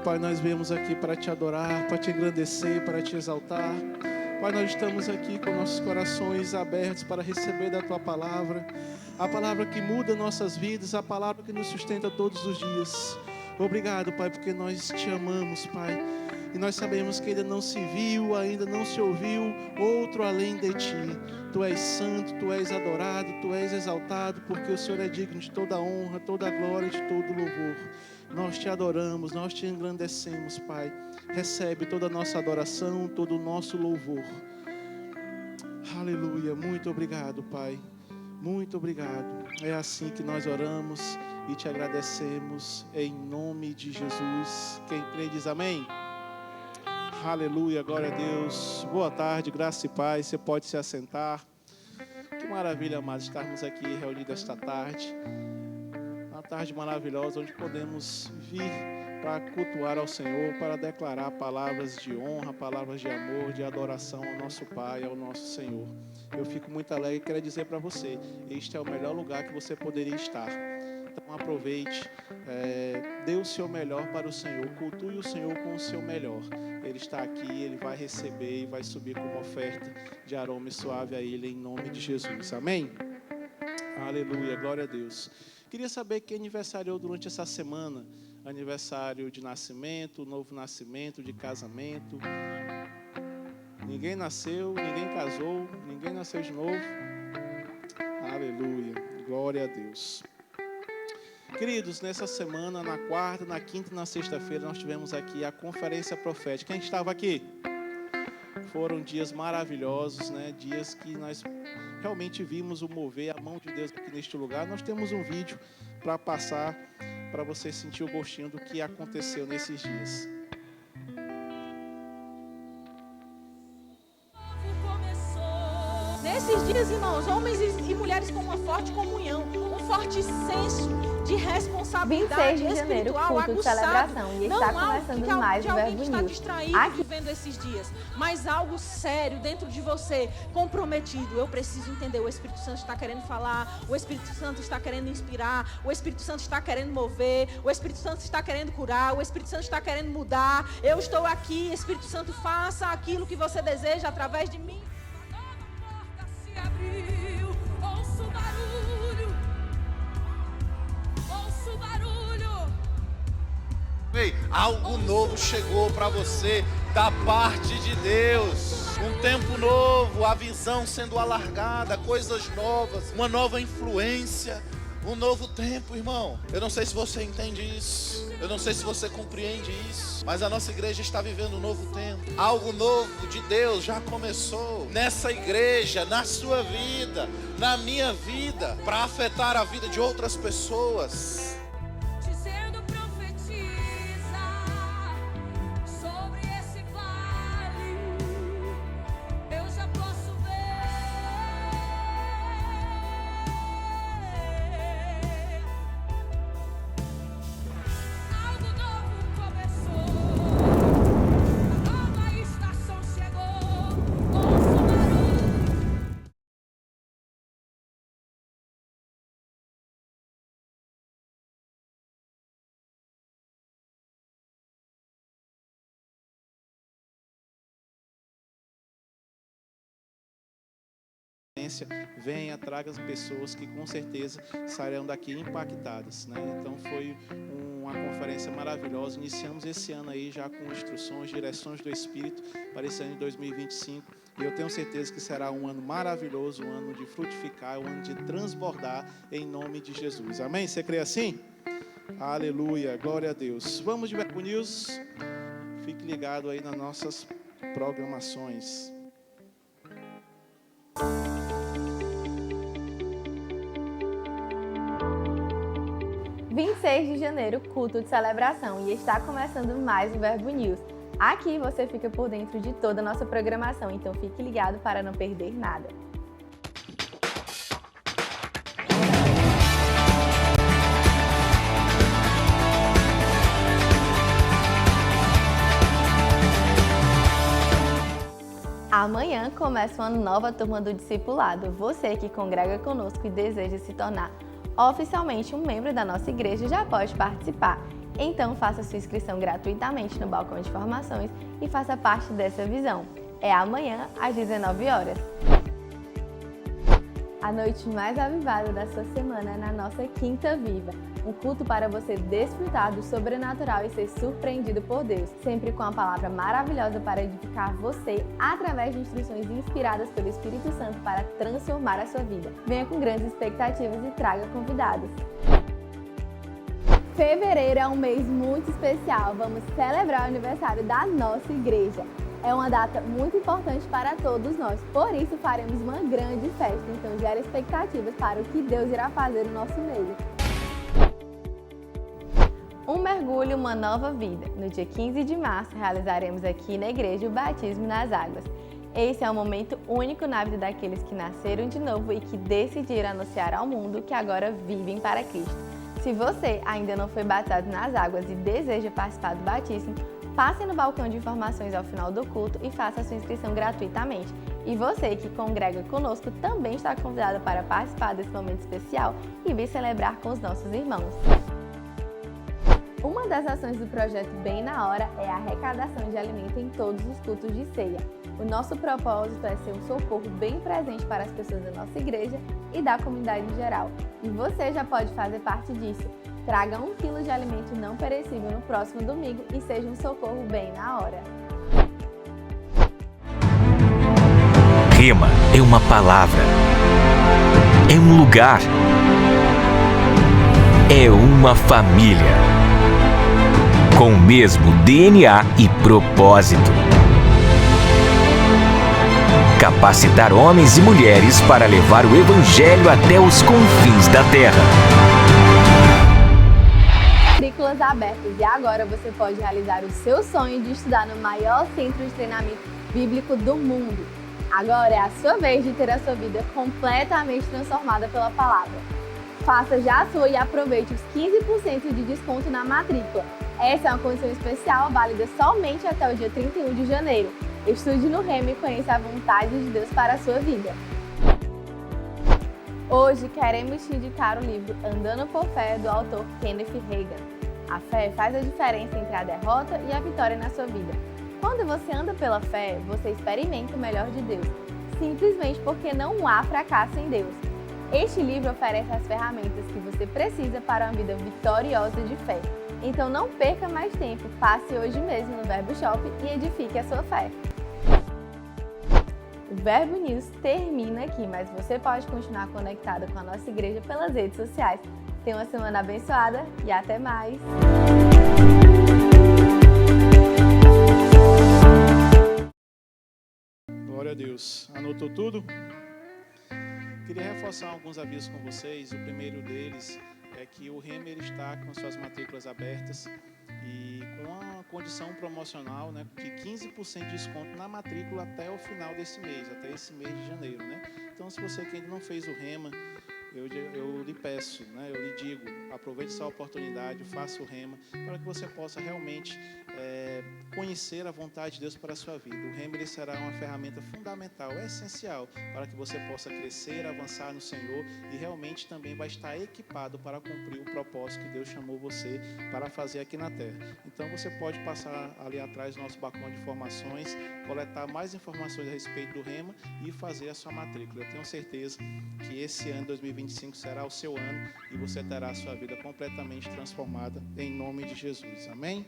Pai, nós viemos aqui para te adorar, para te engrandecer, para te exaltar. Pai, nós estamos aqui com nossos corações abertos para receber da Tua palavra, a palavra que muda nossas vidas, a palavra que nos sustenta todos os dias. Obrigado, Pai, porque nós te amamos, Pai, e nós sabemos que ainda não se viu, ainda não se ouviu outro além de Ti. Tu és santo, Tu és adorado, Tu és exaltado, porque o Senhor é digno de toda a honra, toda a glória e de todo o louvor. Nós te adoramos, nós te engrandecemos, Pai. Recebe toda a nossa adoração, todo o nosso louvor. Aleluia, muito obrigado, Pai. Muito obrigado. É assim que nós oramos e te agradecemos em nome de Jesus. Quem crê diz amém. Aleluia, glória a Deus. Boa tarde, graça e paz. Você pode se assentar. Que maravilha, amados, estarmos aqui reunidos esta tarde. Uma tarde maravilhosa, onde podemos vir para cultuar ao Senhor, para declarar palavras de honra, palavras de amor, de adoração ao nosso Pai, ao nosso Senhor. Eu fico muito alegre e quero dizer para você, este é o melhor lugar que você poderia estar. Então aproveite, dê o seu melhor para o Senhor, cultue o Senhor com o seu melhor. Ele está aqui, Ele vai receber e vai subir como oferta de aroma suave a Ele, em nome de Jesus. Amém? Aleluia, glória a Deus. Queria saber quem aniversariou durante essa semana. Aniversário de nascimento, novo nascimento, de casamento. Ninguém nasceu, ninguém casou, ninguém nasceu de novo. Aleluia, glória a Deus. Queridos, nessa semana, na quarta, na quinta e na sexta-feira, nós tivemos aqui a conferência profética. Quem estava aqui? Foram dias maravilhosos, né? Dias que nós realmente vimos o mover, a mão de Deus aqui neste lugar. Nós temos um vídeo para passar, para você sentir o gostinho do que aconteceu nesses dias. Nesses dias, irmãos, homens e mulheres com uma forte comunhão, um forte senso de responsabilidade 26 de janeiro, espiritual culto de aguçado. celebração, e está começando mais o Verbo que está News. distraído Aqui vivendo esses dias, mas algo sério dentro de você, comprometido. Eu preciso entender, o Espírito Santo está querendo falar, o Espírito Santo está querendo inspirar, o Espírito Santo está querendo mover, o Espírito Santo está querendo curar, o Espírito Santo está querendo mudar. Eu estou aqui, Espírito Santo, faça aquilo que você deseja através de mim. Abriu, ouço o barulho, ouço o barulho. Ei, algo novo chegou para você da parte de Deus. Um tempo novo, a visão sendo alargada, coisas novas, uma nova influência, um novo tempo, irmão. Eu não sei se você entende isso, eu não sei se você compreende isso, mas a nossa igreja está vivendo um novo tempo. Algo novo de Deus já começou nessa igreja, na sua vida, na minha vida, para afetar a vida de outras pessoas. Dizendo profetiza sobre esse vale, eu já posso ver. Algo novo começou, a nova estação chegou, ouço o barulho. Venha, traga as pessoas que com certeza sairão daqui impactadas, né? Então foi uma conferência maravilhosa. Iniciamos esse ano aí já com instruções, direções do Espírito para esse ano de 2025. E eu tenho certeza que será um ano maravilhoso, um ano de frutificar, um ano de transbordar em nome de Jesus. Amém? Você crê assim? Aleluia, glória a Deus. Vamos de Verbo News. Fique ligado aí nas nossas programações. 26 de janeiro, culto de celebração, e está começando mais o Verbo News. Aqui você fica por dentro de toda a nossa programação, então fique ligado para não perder nada. Amanhã começa uma nova turma do discipulado. Você que congrega conosco e deseja se tornar oficialmente um membro da nossa igreja já pode participar. Então faça sua inscrição gratuitamente no balcão de formações e faça parte dessa visão. É amanhã às 19 horas. A noite mais avivada da sua semana é na nossa Quinta Viva, um culto para você desfrutar do sobrenatural e ser surpreendido por Deus, sempre com a palavra maravilhosa para edificar você através de instruções inspiradas pelo Espírito Santo para transformar a sua vida. Venha com grandes expectativas e traga convidados. Fevereiro é um mês muito especial, vamos celebrar o aniversário da nossa igreja. É uma data muito importante para todos nós, por isso faremos uma grande festa, então gera expectativas para o que Deus irá fazer no nosso meio. Um mergulho, uma nova vida. No dia 15 de março, realizaremos aqui na igreja o batismo nas águas. Esse é um momento único na vida daqueles que nasceram de novo e que decidiram anunciar ao mundo que agora vivem para Cristo. Se você ainda não foi batizado nas águas e deseja participar do batismo, passe no balcão de informações ao final do culto e faça a sua inscrição gratuitamente. E você que congrega conosco também está convidado para participar desse momento especial e vir celebrar com os nossos irmãos. Uma das ações do projeto Bem na Hora é a arrecadação de alimento em todos os cultos de ceia. O nosso propósito é ser um socorro bem presente para as pessoas da nossa igreja e da comunidade em geral. E você já pode fazer parte disso. Traga 1 quilo de alimento não perecível no próximo domingo e seja um socorro bem na hora. Rema é uma palavra, é um lugar, é uma família, com o mesmo DNA e propósito. Capacitar homens e mulheres para levar o Evangelho até os confins da terra. Matrículas abertas e agora você pode realizar o seu sonho de estudar no maior centro de treinamento bíblico do mundo. Agora é a sua vez de ter a sua vida completamente transformada pela palavra. Faça já a sua e aproveite os 15% de desconto na matrícula. Essa é uma condição especial válida somente até o dia 31 de janeiro. Estude no Rema e conheça a vontade de Deus para a sua vida. Hoje queremos te indicar o livro Andando por Fé, do autor Kenneth Hagin. A fé faz a diferença entre a derrota e a vitória na sua vida. Quando você anda pela fé, você experimenta o melhor de Deus, simplesmente porque não há fracasso em Deus. Este livro oferece as ferramentas que você precisa para uma vida vitoriosa de fé. Então não perca mais tempo, passe hoje mesmo no Verbo Shop e edifique a sua fé. O Verbo News termina aqui, mas você pode continuar conectado com a nossa igreja pelas redes sociais. Tenha uma semana abençoada e até mais! Glória a Deus. Anotou tudo? Queria reforçar alguns avisos com vocês. O primeiro deles é que o Rema está com suas matrículas abertas e com uma condição promocional, né, que 15% de desconto na matrícula até o final desse mês, até esse mês de janeiro, né? Então, se você que ainda não fez o Rema, eu lhe peço, né, eu lhe digo, aproveite essa oportunidade, faça o Rema, para que você possa realmente conhecer a vontade de Deus para a sua vida. O Rema ele será uma ferramenta fundamental, essencial, para que você possa crescer, avançar no Senhor e realmente também vai estar equipado para cumprir o propósito que Deus chamou você para fazer aqui na Terra. Então você pode passar ali atrás do nosso balcão de informações, coletar mais informações a respeito do Rema e fazer a sua matrícula. Eu tenho certeza que esse ano 2025 será o seu ano e você terá a sua vida completamente transformada em nome de Jesus. Amém?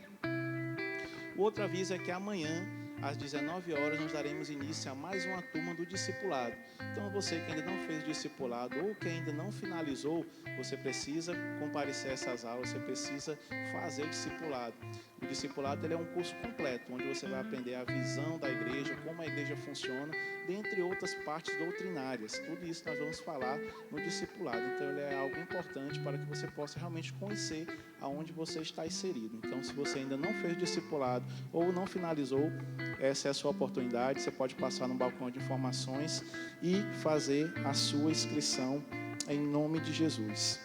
O outro aviso é que amanhã, às 19 horas, nós daremos início a mais uma turma do discipulado. Então, você que ainda não fez o discipulado ou que ainda não finalizou, você precisa comparecer a essas aulas, você precisa fazer o discipulado. O discipulado ele é um curso completo, onde você vai aprender a visão da igreja, como a igreja funciona, dentre outras partes doutrinárias. Tudo isso nós vamos falar no discipulado. Então, ele é algo importante para que você possa realmente conhecer aonde você está inserido. Então, se você ainda não fez o discipulado ou não finalizou, essa é a sua oportunidade. Você pode passar no balcão de informações e fazer a sua inscrição em nome de Jesus.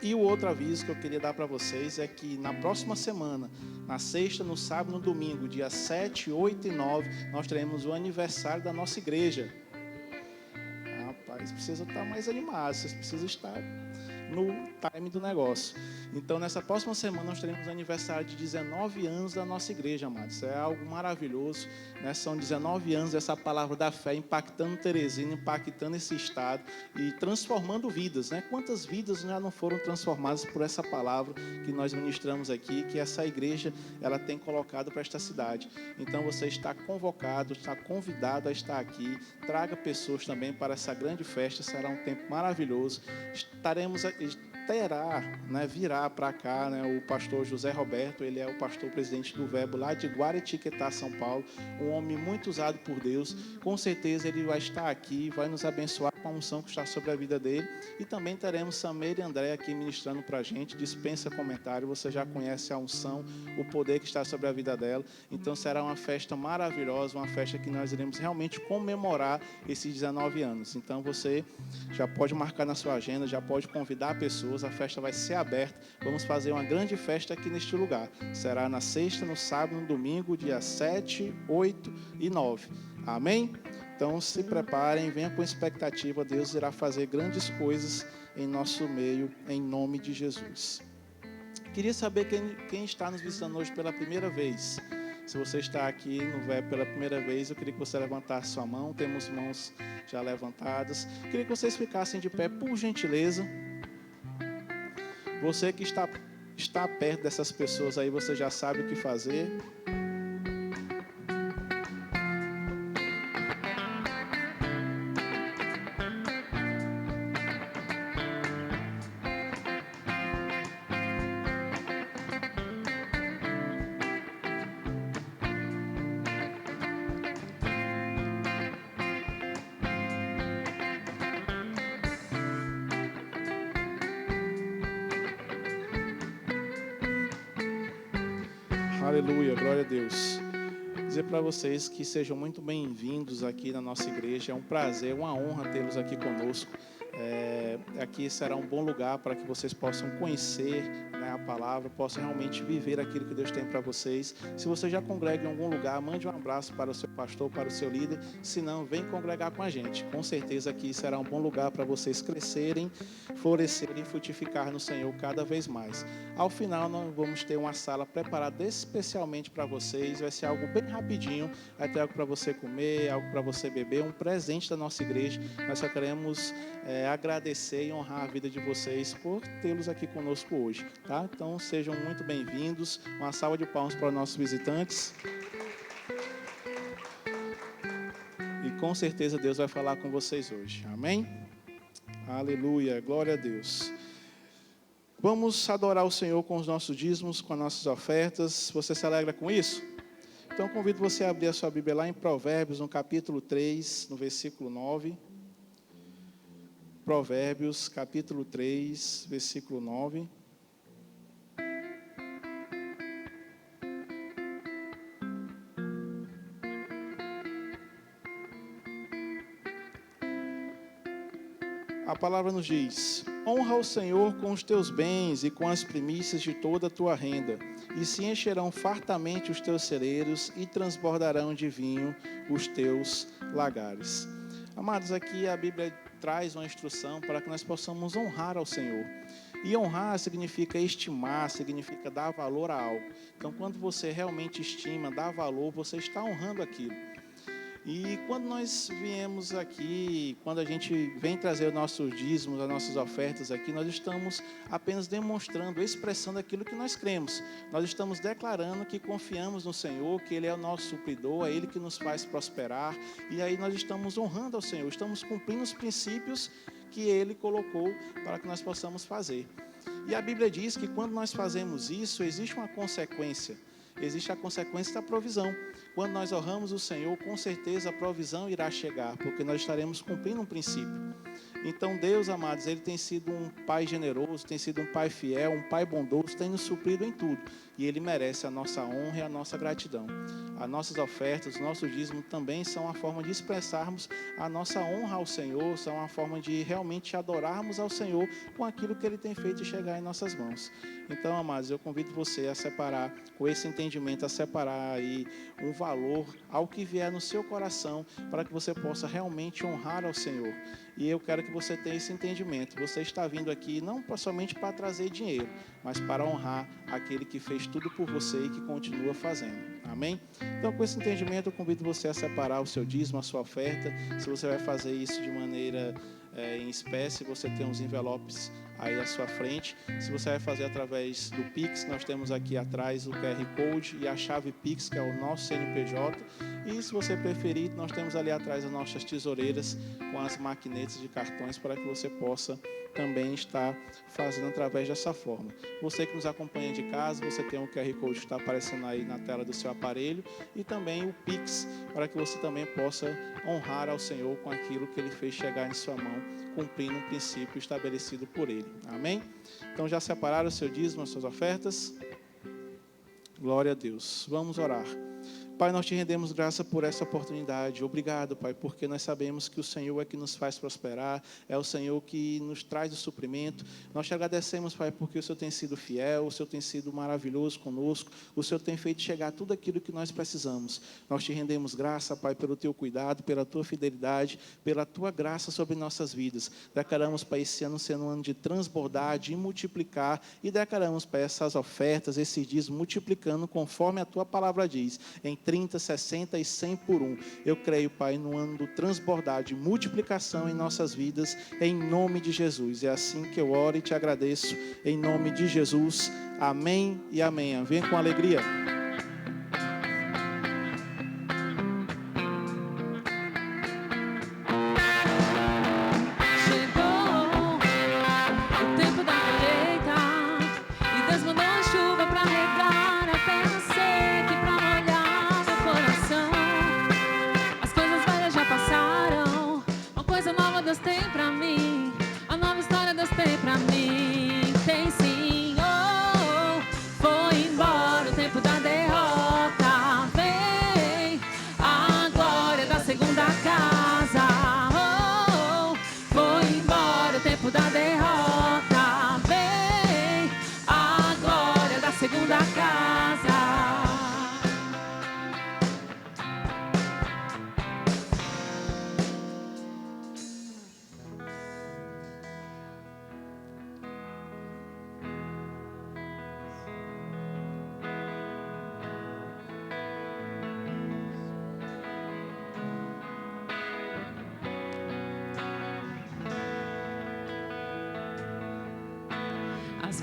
E o outro aviso que eu queria dar para vocês é que na próxima semana, na sexta, no sábado e no domingo, dia 7, 8 e 9, nós teremos o aniversário da nossa igreja. Rapaz, precisa estar mais animado, vocês precisam estar no time do negócio. Então, nessa próxima semana, nós teremos aniversário de 19 anos da nossa igreja, amados. É algo maravilhoso, né? São 19 anos dessa palavra da fé impactando Teresina, impactando esse estado e transformando vidas, né? Quantas vidas já não foram transformadas por essa palavra que nós ministramos aqui, que essa igreja ela tem colocado para esta cidade. Então, você está convocado, está convidado a estar aqui. Traga pessoas também para essa grande festa. Será um tempo maravilhoso. Virá para cá, né, o pastor José Roberto. Ele é o pastor presidente do Verbo lá de Guaratiquetá, São Paulo, um homem muito usado por Deus. Com certeza ele vai estar aqui, vai nos abençoar com a unção que está sobre a vida dele. E também teremos Sameira e André aqui ministrando para a gente. Dispensa comentário, você já conhece a unção, o poder que está sobre a vida dela. Então será uma festa maravilhosa, uma festa que nós iremos realmente comemorar esses 19 anos. Então você já pode marcar na sua agenda, já pode convidar pessoas. A festa vai ser aberta. Vamos fazer uma grande festa aqui neste lugar. Será na sexta, no sábado, no domingo, dia 7, 8 e 9. Amém? Então se preparem, venham com expectativa. Deus irá fazer grandes coisas em nosso meio, em nome de Jesus. Queria saber quem está nos visitando hoje pela primeira vez. Se você está aqui no VEB pela primeira vez, eu queria que você levantasse sua mão. Temos mãos já levantadas. Queria que vocês ficassem de pé, por gentileza. Você que está perto dessas pessoas aí, você já sabe o que fazer. Aleluia, glória a Deus. Dizer para vocês que sejam muito bem-vindos aqui na nossa igreja. É um prazer, uma honra tê-los aqui conosco. Aqui será um bom lugar para que vocês possam conhecer, né, a palavra, possam realmente viver aquilo que Deus tem para vocês. Se você já congrega em algum lugar, mande um abraço para o seu pastor, para o seu líder. Se não, vem congregar com a gente. Com certeza aqui será um bom lugar para vocês crescerem, florescerem e frutificar no Senhor cada vez mais. Ao final, nós vamos ter uma sala preparada especialmente para vocês. Vai ser algo bem rapidinho. Vai ter algo para você comer, algo para você beber, um presente da nossa igreja. Nós só queremos agradecer e honrar a vida de vocês por tê-los aqui conosco hoje, tá? Então sejam muito bem-vindos. Uma salva de palmas para os nossos visitantes. E com certeza Deus vai falar com vocês hoje. Amém? Aleluia, glória a Deus. Vamos adorar o Senhor com os nossos dízimos, com as nossas ofertas. Você se alegra com isso? Então convido você a abrir a sua Bíblia lá em Provérbios, no capítulo 3, no versículo 9. Provérbios, capítulo 3, versículo 9. A palavra nos diz: honra o Senhor com os teus bens e com as primícias de toda a tua renda, e se encherão fartamente os teus celeiros e transbordarão de vinho os teus lagares. Amados, aqui a Bíblia traz uma instrução para que nós possamos honrar ao Senhor. E honrar significa estimar, significa dar valor a algo. Então, quando você realmente estima, dá valor, você está honrando aquilo. E quando nós viemos aqui, quando a gente vem trazer os nossos dízimos, as nossas ofertas aqui, nós estamos apenas demonstrando, expressando aquilo que nós cremos. Nós estamos declarando que confiamos no Senhor, que Ele é o nosso supridor, é Ele que nos faz prosperar. E aí nós estamos honrando ao Senhor, estamos cumprindo os princípios que Ele colocou para que nós possamos fazer. E a Bíblia diz que quando nós fazemos isso, existe uma consequência. Existe a consequência da provisão. Quando nós honramos o Senhor, com certeza a provisão irá chegar, porque nós estaremos cumprindo um princípio. Então Deus, amados, Ele tem sido um Pai generoso, tem sido um Pai fiel, um Pai bondoso, tem nos suprido em tudo. e Ele merece a nossa honra e a nossa gratidão. As nossas ofertas, o nosso dízimo também são uma forma de expressarmos a nossa honra ao Senhor, são uma forma de realmente adorarmos ao Senhor com aquilo que Ele tem feito chegar em nossas mãos. Então, amados, eu convido você a separar, com esse entendimento, a separar aí um valor ao que vier no seu coração, para que você possa realmente honrar ao Senhor. E eu quero que você tenha esse entendimento. Você está vindo aqui não somente para trazer dinheiro, mas para honrar aquele que fez tudo por você e que continua fazendo. Amém? Então, com esse entendimento, eu convido você a separar o seu dízimo, a sua oferta. Se você vai fazer isso de maneira em espécie, você tem uns envelopes aí à sua frente. Se você vai fazer através do Pix, nós temos aqui atrás o QR Code e a chave Pix, que é o nosso CNPJ. E se você preferir, nós temos ali atrás as nossas tesoureiras com as maquinetas de cartões para que você possa também estar fazendo através dessa forma. Você que nos acompanha de casa, você tem um QR Code que está aparecendo aí na tela do seu aparelho e também o Pix, para que você também possa honrar ao Senhor com aquilo que Ele fez chegar em sua mão, cumprindo um princípio estabelecido por Ele. Amém? Então já separaram o seu dízimo, as suas ofertas? Glória a Deus. Vamos orar. Pai, nós te rendemos graça por essa oportunidade. Obrigado, Pai, porque nós sabemos que o Senhor é que nos faz prosperar, é o Senhor que nos traz o suprimento. Nós te agradecemos, Pai, porque o Senhor tem sido fiel, o Senhor tem sido maravilhoso conosco, o Senhor tem feito chegar tudo aquilo que nós precisamos. Nós te rendemos graça, Pai, pelo teu cuidado, pela tua fidelidade, pela tua graça sobre nossas vidas. Declaramos, Pai, esse ano sendo um ano de transbordar, de multiplicar, e declaramos, Pai, essas ofertas, esses dias multiplicando conforme a tua palavra diz, em 30, 60 e 100 por 1. Eu creio, Pai, no ano do transbordar, de multiplicação em nossas vidas, em nome de Jesus. É assim que eu oro e te agradeço, em nome de Jesus. Amém e amém. Vem com alegria.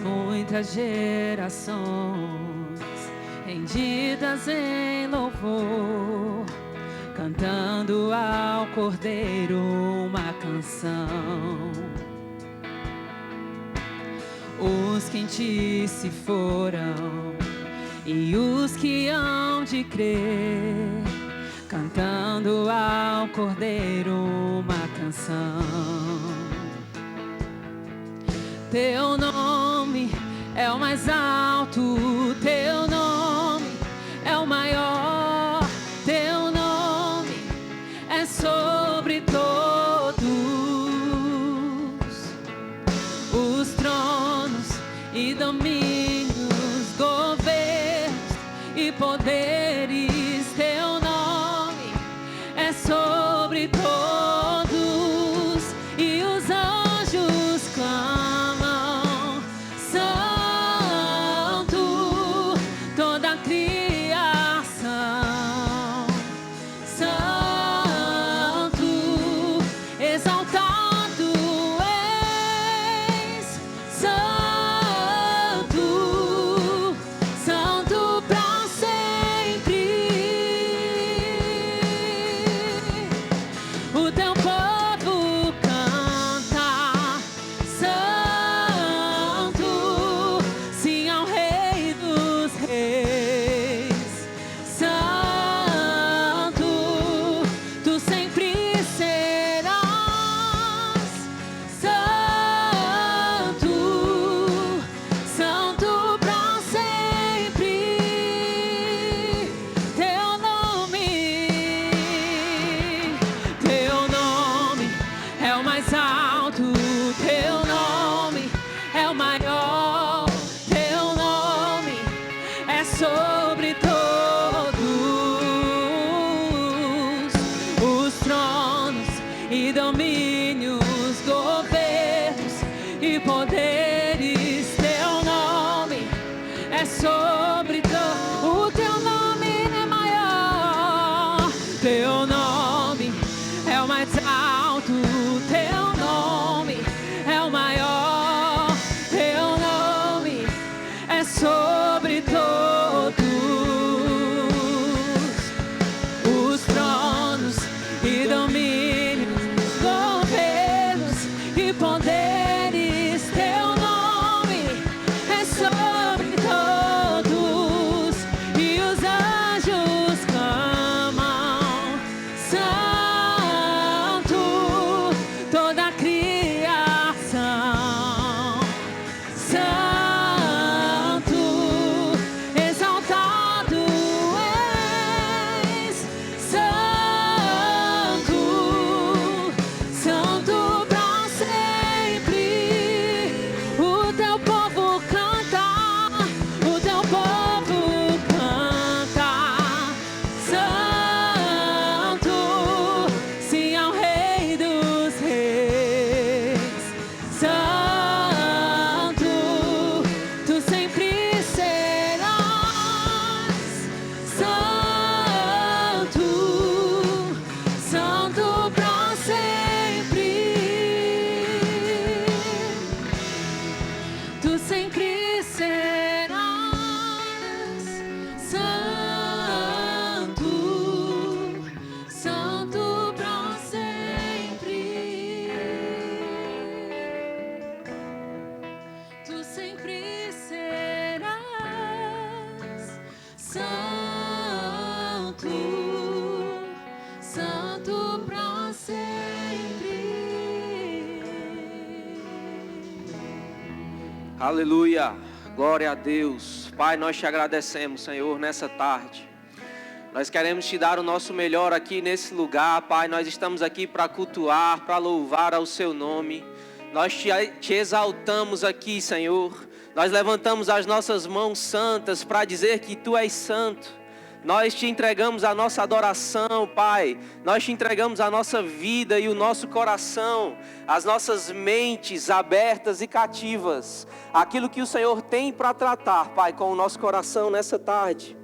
Muitas gerações rendidas em louvor, cantando ao Cordeiro uma canção. Os que em ti se foram e os que hão de crer, cantando ao Cordeiro uma canção. Teu nome é o mais alto, teu nome é o maior, teu nome é sobre todos os tronos e domínios, governos e poderes. Teu nome é sobre todos e os anjos clamam. sobre todo. O teu nome é maior, teu nome é o mais alto, teu nome é o maior, teu nome é sobre todos os tronos e domínios, governos e poderes. Teu nome é sobre todos e os anjos clamam santo, toda a criação santo, exaltado és, santo, santo pra sempre. O teu povo canta, o teu povo canta, santo, sim ao Rei dos Reis, santo, tu sempre serás, santo, santo pra sempre. Tu sempre serás santo, santo pra sempre. Tu sempre serás santo, santo pra sempre. Aleluia, glória a Deus. Pai, nós te agradecemos, Senhor, nessa tarde. Nós queremos te dar o nosso melhor aqui nesse lugar, Pai. Nós estamos aqui para cultuar, para louvar ao seu nome. Nós te exaltamos aqui, Senhor. Nós levantamos as nossas mãos santas para dizer que tu és santo. Nós te entregamos a nossa adoração, Pai. Nós te entregamos a nossa vida e o nosso coração, as nossas mentes abertas e cativas. Aquilo que o Senhor tem para tratar, Pai, com o nosso coração nessa tarde.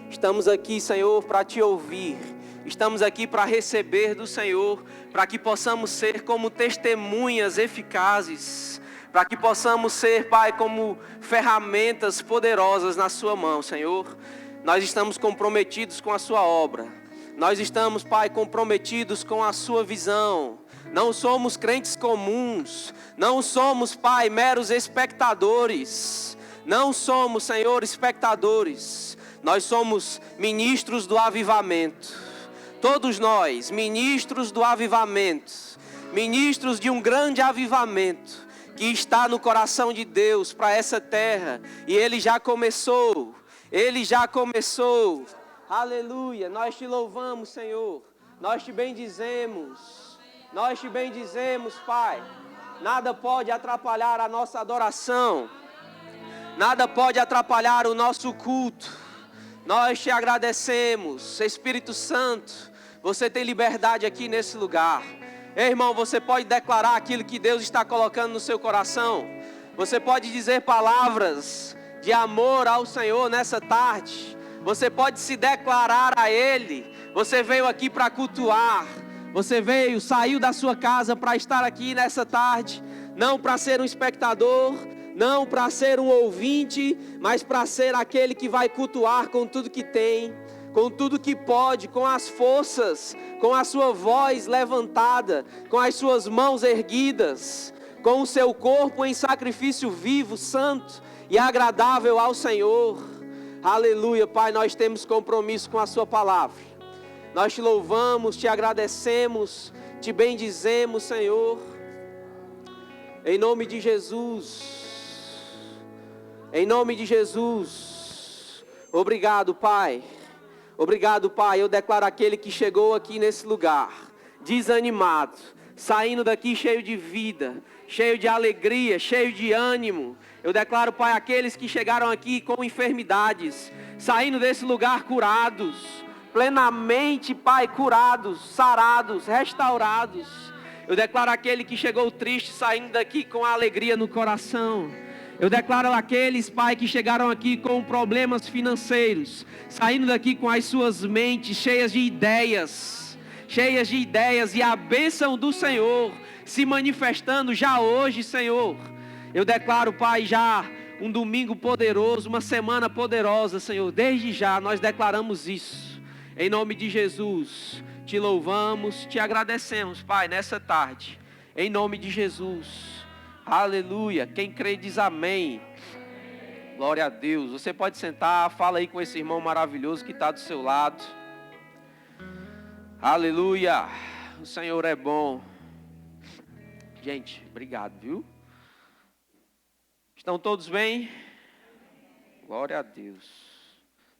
Estamos aqui, Senhor, para te ouvir. Estamos aqui para receber do Senhor, para que possamos ser como testemunhas eficazes, para que possamos ser, Pai, como ferramentas poderosas na sua mão, Senhor. Nós estamos comprometidos com a sua obra. Nós estamos, Pai, comprometidos com a sua visão. Não somos crentes comuns. Não somos, Pai, meros espectadores. Não somos, Senhor, espectadores. Nós somos ministros do avivamento. Todos nós, ministros do avivamento. Ministros de um grande avivamento que está no coração de Deus para essa terra. E ele já começou. Ele já começou. Aleluia. Nós te louvamos, Senhor. Nós te bendizemos. Nós te bendizemos, Pai. Nada pode atrapalhar a nossa adoração. Nada pode atrapalhar o nosso culto. Nós te agradecemos. Espírito Santo, você tem liberdade aqui nesse lugar. Ei, irmão, você pode declarar aquilo que Deus está colocando no seu coração. Você pode dizer palavras de amor ao Senhor nessa tarde. Você pode se declarar a Ele. Você veio aqui para cultuar. Você saiu da sua casa para estar aqui nessa tarde. Não para ser um espectador, não para ser um ouvinte, mas para ser aquele que vai cultuar com tudo que tem, com tudo que pode, com as forças, com a sua voz levantada, com as suas mãos erguidas, com o seu corpo em sacrifício vivo, santo e agradável ao Senhor. Aleluia, Pai, nós temos compromisso com a sua palavra. Nós te louvamos, te agradecemos, te bendizemos, Senhor. Em nome de Jesus. Em nome de Jesus. Obrigado, Pai. Obrigado, Pai. Eu declaro aquele que chegou aqui nesse lugar, desanimado, saindo daqui cheio de vida, cheio de alegria, cheio de ânimo. Eu declaro, Pai, aqueles que chegaram aqui com enfermidades, saindo desse lugar curados, plenamente, Pai, curados, sarados, restaurados. Eu declaro aquele que chegou triste, saindo daqui com alegria no coração. Eu declaro aqueles, Pai, que chegaram aqui com problemas financeiros, saindo daqui com as suas mentes cheias de ideias, e a bênção do Senhor se manifestando já hoje, Senhor. Eu declaro, Pai, já um domingo poderoso, uma semana poderosa, Senhor. Desde já nós declaramos isso. Em nome de Jesus, te louvamos, te agradecemos, Pai, nessa tarde. Em nome de Jesus. Aleluia. Quem crê diz amém. Glória a Deus. Você pode sentar, fala aí com esse irmão maravilhoso que está do seu lado. Aleluia. O Senhor é bom. Gente, obrigado, viu? Estão todos bem? Glória a Deus.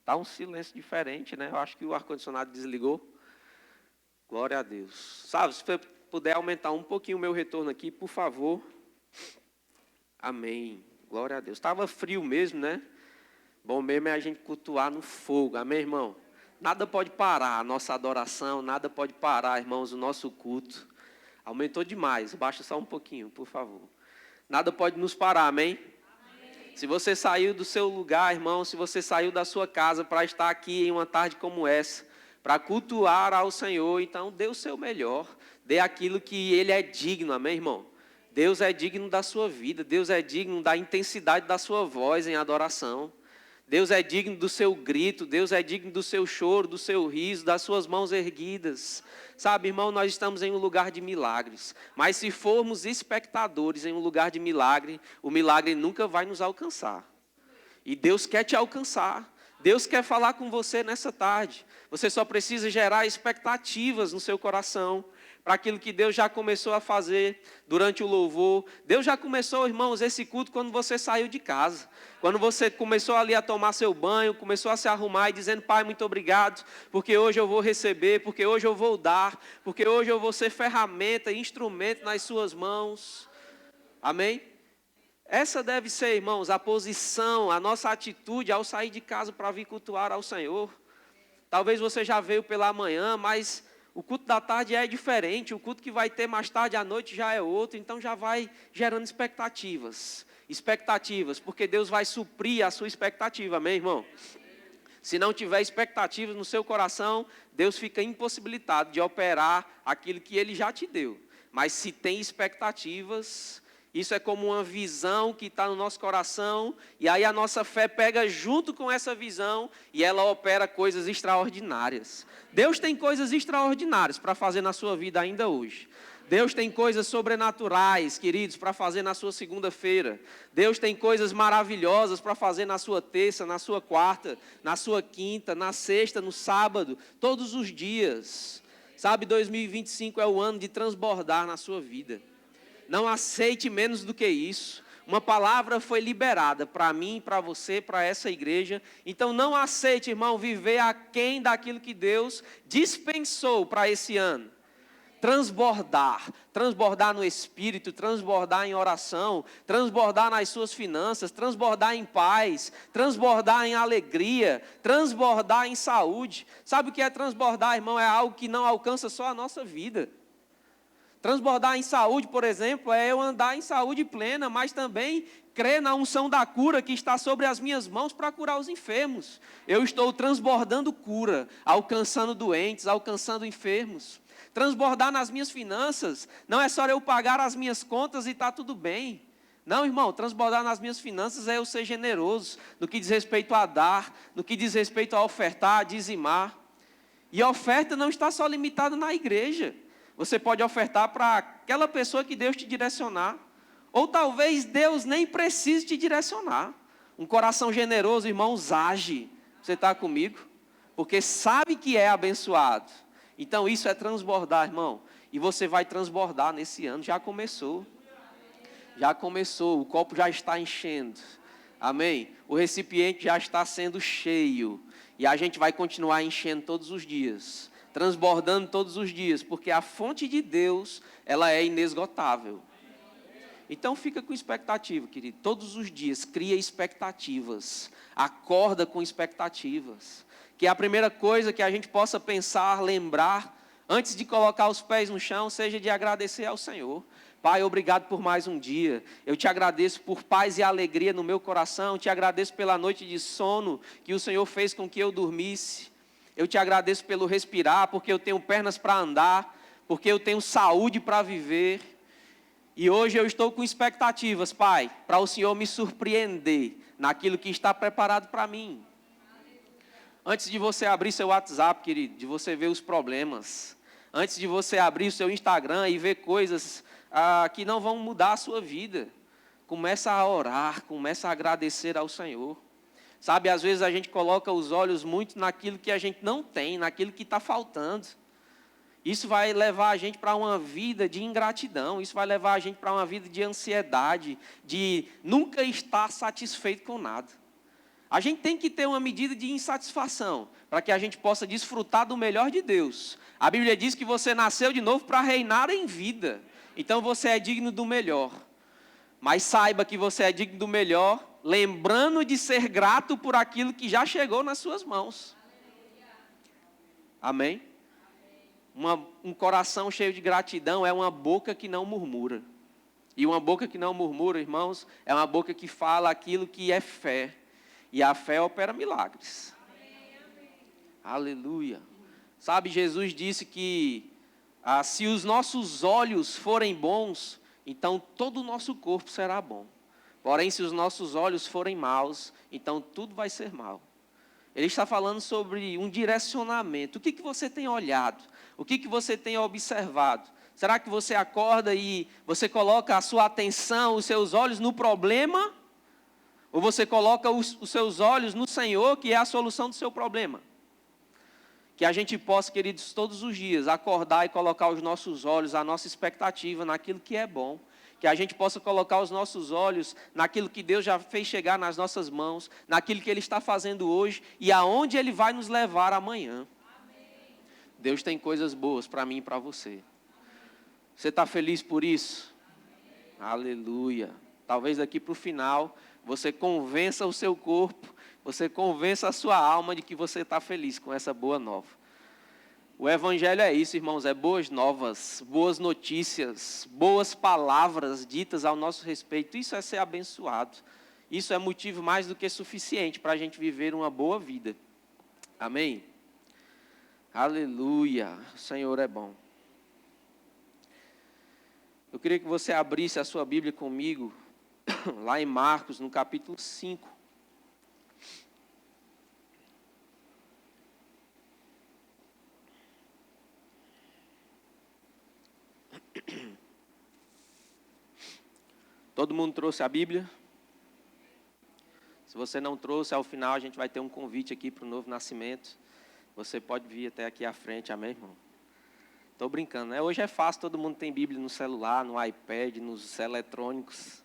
Está um silêncio diferente, né? Eu acho que o ar-condicionado desligou. Glória a Deus. Sabe, se você puder aumentar um pouquinho o meu retorno aqui, por favor. Amém. Glória a Deus. Estava frio mesmo, né? Bom mesmo é a gente cultuar no fogo. Amém, irmão? Nada pode parar a nossa adoração, nada pode parar, irmãos, o nosso culto. Aumentou demais. Baixa só um pouquinho, por favor. Nada pode nos parar, amém? Se você saiu do seu lugar, irmão, se você saiu da sua casa para estar aqui em uma tarde como essa, para cultuar ao Senhor, então dê o seu melhor. Dê aquilo que Ele é digno, amém, irmão? Deus é digno da sua vida, Deus é digno da intensidade da sua voz em adoração. Deus é digno do seu grito, Deus é digno do seu choro, do seu riso, das suas mãos erguidas. Sabe, irmão, nós estamos em um lugar de milagres, mas se formos espectadores em um lugar de milagre, o milagre nunca vai nos alcançar. E Deus quer te alcançar, Deus quer falar com você nessa tarde. Você só precisa gerar expectativas no seu coração, para aquilo que Deus já começou a fazer durante o louvor. Deus já começou, irmãos, esse culto quando você saiu de casa. Quando você começou ali a tomar seu banho, começou a se arrumar e dizendo, Pai, muito obrigado, porque hoje eu vou receber, porque hoje eu vou dar, porque hoje eu vou ser ferramenta, instrumento nas suas mãos. Amém? Essa deve ser, irmãos, a posição, a nossa atitude ao sair de casa para vir cultuar ao Senhor. Talvez você já veio pela manhã, mas o culto da tarde é diferente, o culto que vai ter mais tarde à noite já é outro, então já vai gerando expectativas, porque Deus vai suprir a sua expectativa, amém, irmão? Se não tiver expectativas no seu coração, Deus fica impossibilitado de operar aquilo que Ele já te deu, mas se tem expectativas, isso é como uma visão que está no nosso coração, e aí a nossa fé pega junto com essa visão, e ela opera coisas extraordinárias. Deus tem coisas extraordinárias para fazer na sua vida ainda hoje. Deus tem coisas sobrenaturais, queridos, para fazer na sua segunda-feira. Deus tem coisas maravilhosas para fazer na sua terça, na sua quarta, na sua quinta, na sexta, no sábado, todos os dias. Sabe, 2025 é o ano de transbordar na sua vida. Não aceite menos do que isso. Uma palavra foi liberada para mim, para você, para essa igreja. Então não aceite, irmão, viver aquém daquilo que Deus dispensou para esse ano. Transbordar no Espírito, transbordar em oração, transbordar nas suas finanças, transbordar em paz, transbordar em alegria, transbordar em saúde. Sabe o que é transbordar, irmão? É algo que não alcança só a nossa vida. Transbordar em saúde, por exemplo, é eu andar em saúde plena, mas também crer na unção da cura que está sobre as minhas mãos para curar os enfermos. Eu estou transbordando cura, alcançando doentes, alcançando enfermos. Transbordar nas minhas finanças, não é só eu pagar as minhas contas e está tudo bem. Não, irmão, transbordar nas minhas finanças é eu ser generoso, no que diz respeito a dar, no que diz respeito a ofertar, a dizimar. E a oferta não está só limitada na igreja. Você pode ofertar para aquela pessoa que Deus te direcionar. Ou talvez Deus nem precise te direcionar. Um coração generoso, irmãos, age. Você está comigo? Porque sabe que é abençoado. Então isso é transbordar, irmão. E você vai transbordar nesse ano. Já começou. O copo já está enchendo. Amém? O recipiente já está sendo cheio. E a gente vai continuar enchendo todos os dias. Transbordando todos os dias, porque a fonte de Deus, ela é inesgotável. Então fica com expectativa, querido. Todos os dias, cria expectativas. Acorda com expectativas. Que é a primeira coisa que a gente possa pensar, lembrar, Antes de colocar os pés no chão, seja de agradecer ao Senhor. Pai, obrigado por mais um dia. Eu te agradeço por paz e alegria no meu coração. Te agradeço pela noite de sono que o Senhor fez com que eu dormisse. Eu te agradeço pelo respirar, porque eu tenho pernas para andar, porque eu tenho saúde para viver. E hoje eu estou com expectativas, Pai, para o Senhor me surpreender naquilo que está preparado para mim. Antes de você abrir seu WhatsApp, querido, de você ver os problemas, antes de você abrir o seu Instagram e ver coisas que não vão mudar a sua vida, começa a orar, começa a agradecer ao Senhor. Sabe, às vezes a gente coloca os olhos muito naquilo que a gente não tem, naquilo que está faltando. Isso vai levar a gente para uma vida de ingratidão, isso vai levar a gente para uma vida de ansiedade, de nunca estar satisfeito com nada. A gente tem que ter uma medida de insatisfação, para que a gente possa desfrutar do melhor de Deus. A Bíblia diz que você nasceu de novo para reinar em vida. Então você é digno do melhor. Mas saiba que você é digno do melhor, lembrando de ser grato por aquilo que já chegou nas suas mãos. Amém? Um coração cheio de gratidão é uma boca que não murmura. E uma boca que não murmura, irmãos, é uma boca que fala aquilo que é fé. E a fé opera milagres. Aleluia. Sabe, Jesus disse que se os nossos olhos forem bons, então todo o nosso corpo será bom. Porém, se os nossos olhos forem maus, então tudo vai ser mal. Ele está falando sobre um direcionamento. O que você tem olhado? O que você tem observado? Será que você acorda e você coloca a sua atenção, os seus olhos no problema? Ou você coloca os seus olhos no Senhor, que é a solução do seu problema? Que a gente possa, queridos, todos os dias acordar e colocar os nossos olhos, a nossa expectativa naquilo que é bom. Que a gente possa colocar os nossos olhos naquilo que Deus já fez chegar nas nossas mãos, naquilo que Ele está fazendo hoje e aonde Ele vai nos levar amanhã. Amém. Deus tem coisas boas para mim e para você. Você está feliz por isso? Amém. Aleluia. Talvez daqui para o final você convença o seu corpo, você convença a sua alma de que você está feliz com essa boa nova. O Evangelho é isso, irmãos, é boas novas, boas notícias, boas palavras ditas ao nosso respeito. Isso é ser abençoado. Isso é motivo mais do que suficiente para a gente viver uma boa vida. Amém? Aleluia, o Senhor é bom. Eu queria que você abrisse a sua Bíblia comigo, lá em Marcos, no capítulo 5. Todo mundo trouxe a Bíblia? Se você não trouxe, ao final a gente vai ter um convite aqui para o novo nascimento. Você pode vir até aqui à frente, amém, irmão? Estou brincando, né? Hoje é fácil, todo mundo tem Bíblia no celular, no iPad, nos eletrônicos.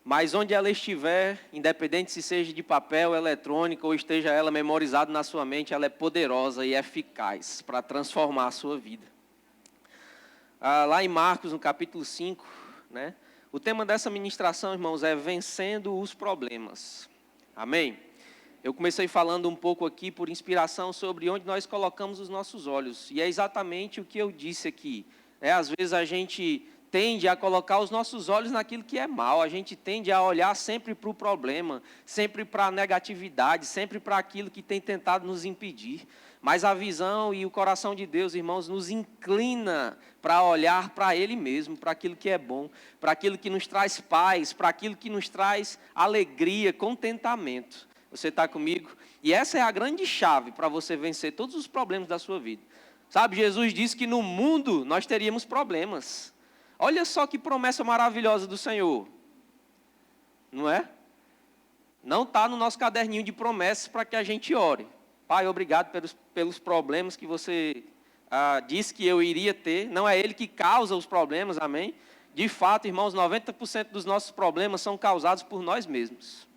Mas onde ela estiver, independente se seja de papel, eletrônico, ou esteja ela memorizada na sua mente, ela é poderosa e eficaz para transformar a sua vida. Lá em Marcos, no capítulo 5, né? O tema dessa ministração, irmãos, é vencendo os problemas. Amém? Eu comecei falando um pouco aqui por inspiração sobre onde nós colocamos os nossos olhos. E é exatamente o que eu disse aqui. Às vezes a gente tende a colocar os nossos olhos naquilo que é mal. A gente tende a olhar sempre para o problema, sempre para a negatividade, sempre para aquilo que tem tentado nos impedir. Mas a visão e o coração de Deus, irmãos, nos inclina para olhar para Ele mesmo, para aquilo que é bom, para aquilo que nos traz paz, para aquilo que nos traz alegria, contentamento. Você está comigo? E essa é a grande chave para você vencer todos os problemas da sua vida. Sabe, Jesus disse que no mundo nós teríamos problemas. Olha só que promessa maravilhosa do Senhor. Não é? Não está no nosso caderninho de promessas para que a gente ore. Pai, obrigado pelos problemas que você disse que eu iria ter. Não é Ele que causa os problemas, amém? De fato, irmãos, 90% dos nossos problemas são causados por nós mesmos.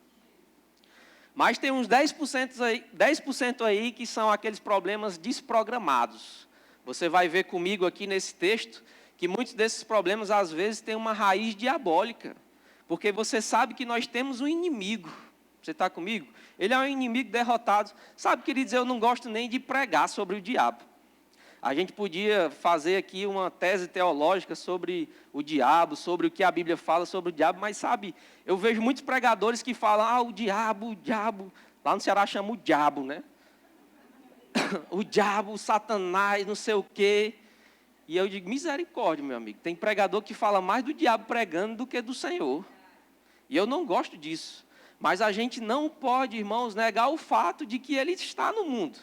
Mas tem uns 10% aí que são aqueles problemas desprogramados. Você vai ver comigo aqui nesse texto que muitos desses problemas, às vezes, têm uma raiz diabólica. Porque você sabe que nós temos um inimigo. Você está comigo? Ele é um inimigo derrotado. Sabe, queridos, eu não gosto nem de pregar sobre o diabo. A gente podia fazer aqui uma tese teológica sobre o diabo, sobre o que a Bíblia fala sobre o diabo, mas sabe, eu vejo muitos pregadores que falam, o diabo, lá no Ceará chama o diabo, né? O diabo, o Satanás, não sei o quê. E eu digo, misericórdia, meu amigo, tem pregador que fala mais do diabo pregando do que do Senhor. E eu não gosto disso. Mas a gente não pode, irmãos, negar o fato de que ele está no mundo.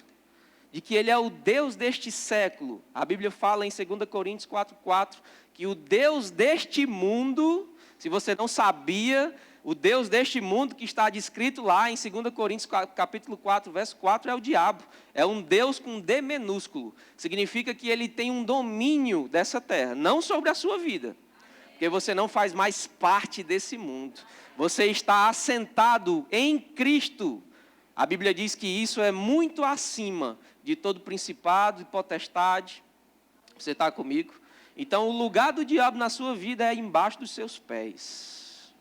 De que ele é o Deus deste século. A Bíblia fala em 2 Coríntios 4,4 que o Deus deste mundo, se você não sabia, o Deus deste mundo que está descrito lá em 2 Coríntios capítulo 4, verso 4, é o diabo. É um Deus com D minúsculo. Significa que ele tem um domínio dessa terra, não sobre a sua vida. Porque você não faz mais parte desse mundo. Você está assentado em Cristo. A Bíblia diz que isso é muito acima de todo principado e potestade. Você está comigo? Então, o lugar do diabo na sua vida é embaixo dos seus pés.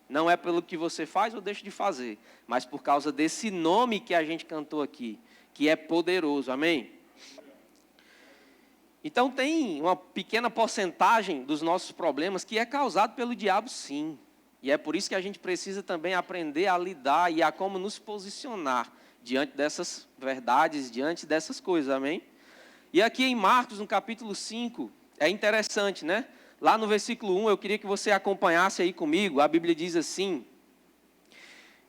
Não é pelo que você faz ou deixa de fazer, mas por causa desse nome que a gente cantou aqui, que é poderoso. Amém? Então, tem uma pequena porcentagem dos nossos problemas que é causado pelo diabo, sim. E é por isso que a gente precisa também aprender a lidar e a como nos posicionar diante dessas verdades, diante dessas coisas, amém? E aqui em Marcos, no capítulo 5, é interessante, né? Lá no versículo 1, eu queria que você acompanhasse aí comigo, a Bíblia diz assim: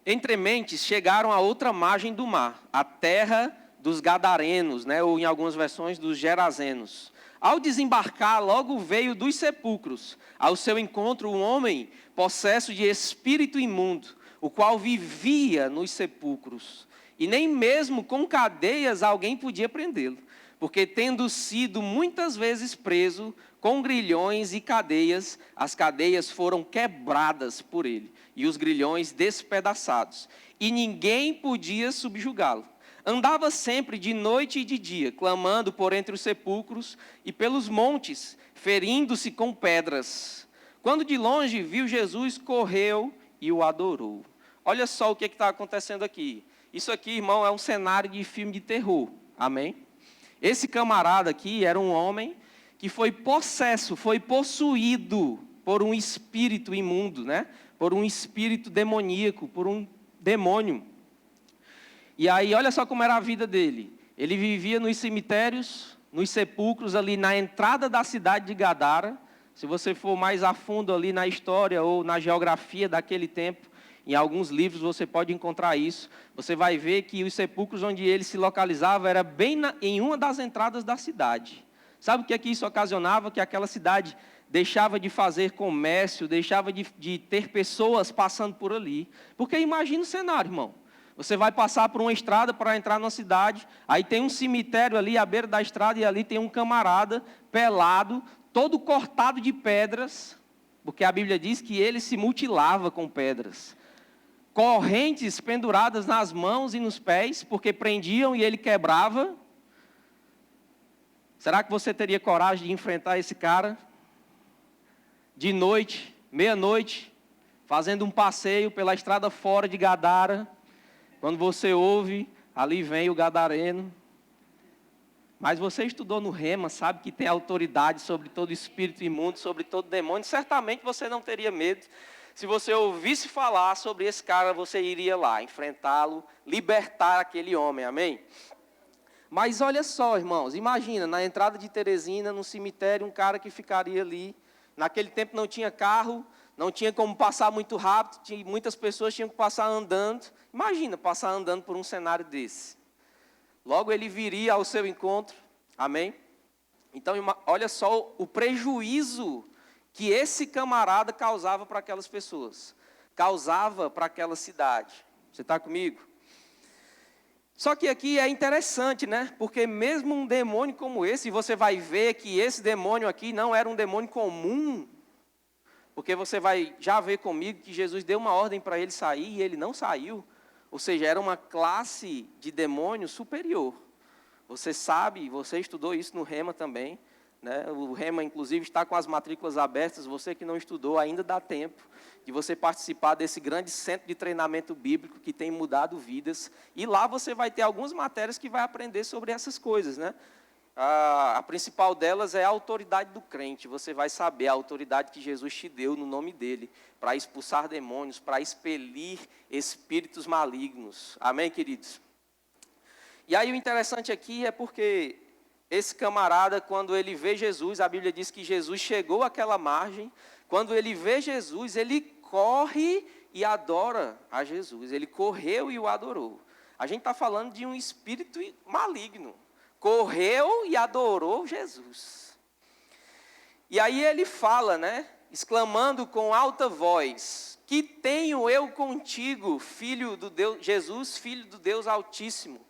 entre mentes chegaram a outra margem do mar, a terra dos Gadarenos, né? Ou em algumas versões dos Gerazenos. Ao desembarcar, logo veio dos sepulcros ao seu encontro um homem possesso de espírito imundo, o qual vivia nos sepulcros. E nem mesmo com cadeias alguém podia prendê-lo, porque tendo sido muitas vezes preso com grilhões e cadeias, as cadeias foram quebradas por ele, e os grilhões despedaçados, e ninguém podia subjugá-lo. Andava sempre de noite e de dia, clamando por entre os sepulcros e pelos montes, ferindo-se com pedras. Quando de longe viu Jesus, correu e o adorou. Olha só o que está acontecendo aqui. Isso aqui, irmão, é um cenário de filme de terror. Amém? Esse camarada aqui era um homem que foi possesso, foi possuído por um espírito imundo, né? Por um espírito demoníaco, por um demônio. E aí, olha só como era a vida dele. Ele vivia nos cemitérios, nos sepulcros, ali na entrada da cidade de Gadara. Se você for mais a fundo ali na história ou na geografia daquele tempo, em alguns livros você pode encontrar isso. Você vai ver que os sepulcros onde ele se localizava era bem em uma das entradas da cidade. Sabe o que é que isso ocasionava? Que aquela cidade deixava de fazer comércio, deixava de ter pessoas passando por ali. Porque imagina o cenário, irmão. Você vai passar por uma estrada para entrar numa cidade, aí tem um cemitério ali à beira da estrada e ali tem um camarada pelado, todo cortado de pedras, porque a Bíblia diz que ele se mutilava com pedras. Correntes penduradas nas mãos e nos pés, porque prendiam e ele quebrava. Será que você teria coragem de enfrentar esse cara? De noite, meia-noite, fazendo um passeio pela estrada fora de Gadara. Quando você ouve, ali vem o gadareno. Mas você estudou no Rema, sabe que tem autoridade sobre todo espírito imundo, sobre todo demônio. Certamente você não teria medo. Se você ouvisse falar sobre esse cara, você iria lá, enfrentá-lo, libertar aquele homem, amém? Mas olha só, irmãos, imagina, na entrada de Teresina, no cemitério, um cara que ficaria ali. Naquele tempo não tinha carro, não tinha como passar muito rápido, muitas pessoas tinham que passar andando. Imagina passar andando por um cenário desse. Logo ele viria ao seu encontro, amém? Então, olha só o prejuízo que esse camarada causava para aquelas pessoas. Causava para aquela cidade. Você está comigo? Só que aqui é interessante, né? Porque mesmo um demônio como esse, você vai ver que esse demônio aqui não era um demônio comum. Porque você vai já ver comigo que Jesus deu uma ordem para ele sair e ele não saiu. Ou seja, era uma classe de demônio superior. Você sabe, você estudou isso no Rema também. Né? O Rema, inclusive, está com as matrículas abertas. Você que não estudou, ainda dá tempo de você participar desse grande centro de treinamento bíblico que tem mudado vidas. E lá você vai ter algumas matérias que vai aprender sobre essas coisas. Né? A principal delas é a autoridade do crente. Você vai saber a autoridade que Jesus te deu no nome dele, para expulsar demônios, para expelir espíritos malignos. Amém, queridos? E aí o interessante aqui é porque esse camarada, quando ele vê Jesus, a Bíblia diz que Jesus chegou àquela margem. Quando ele vê Jesus, ele corre e adora a Jesus. Ele correu e o adorou. A gente está falando de um espírito maligno. Correu e adorou Jesus. E aí ele fala, né? Exclamando com alta voz: que tenho eu contigo, filho do Deus, Jesus, filho do Deus Altíssimo?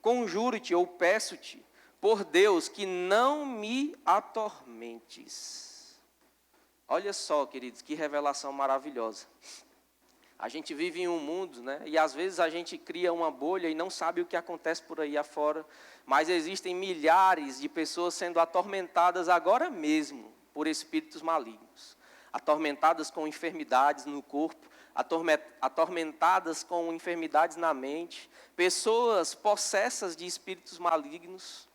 Conjuro-te ou peço-te, por Deus, que não me atormentes. Olha só, queridos, que revelação maravilhosa. A gente vive em um mundo, né? E às vezes a gente cria uma bolha e não sabe o que acontece por aí afora. Mas existem milhares de pessoas sendo atormentadas agora mesmo por espíritos malignos. Atormentadas com enfermidades no corpo, atormentadas com enfermidades na mente. Pessoas possessas de espíritos malignos.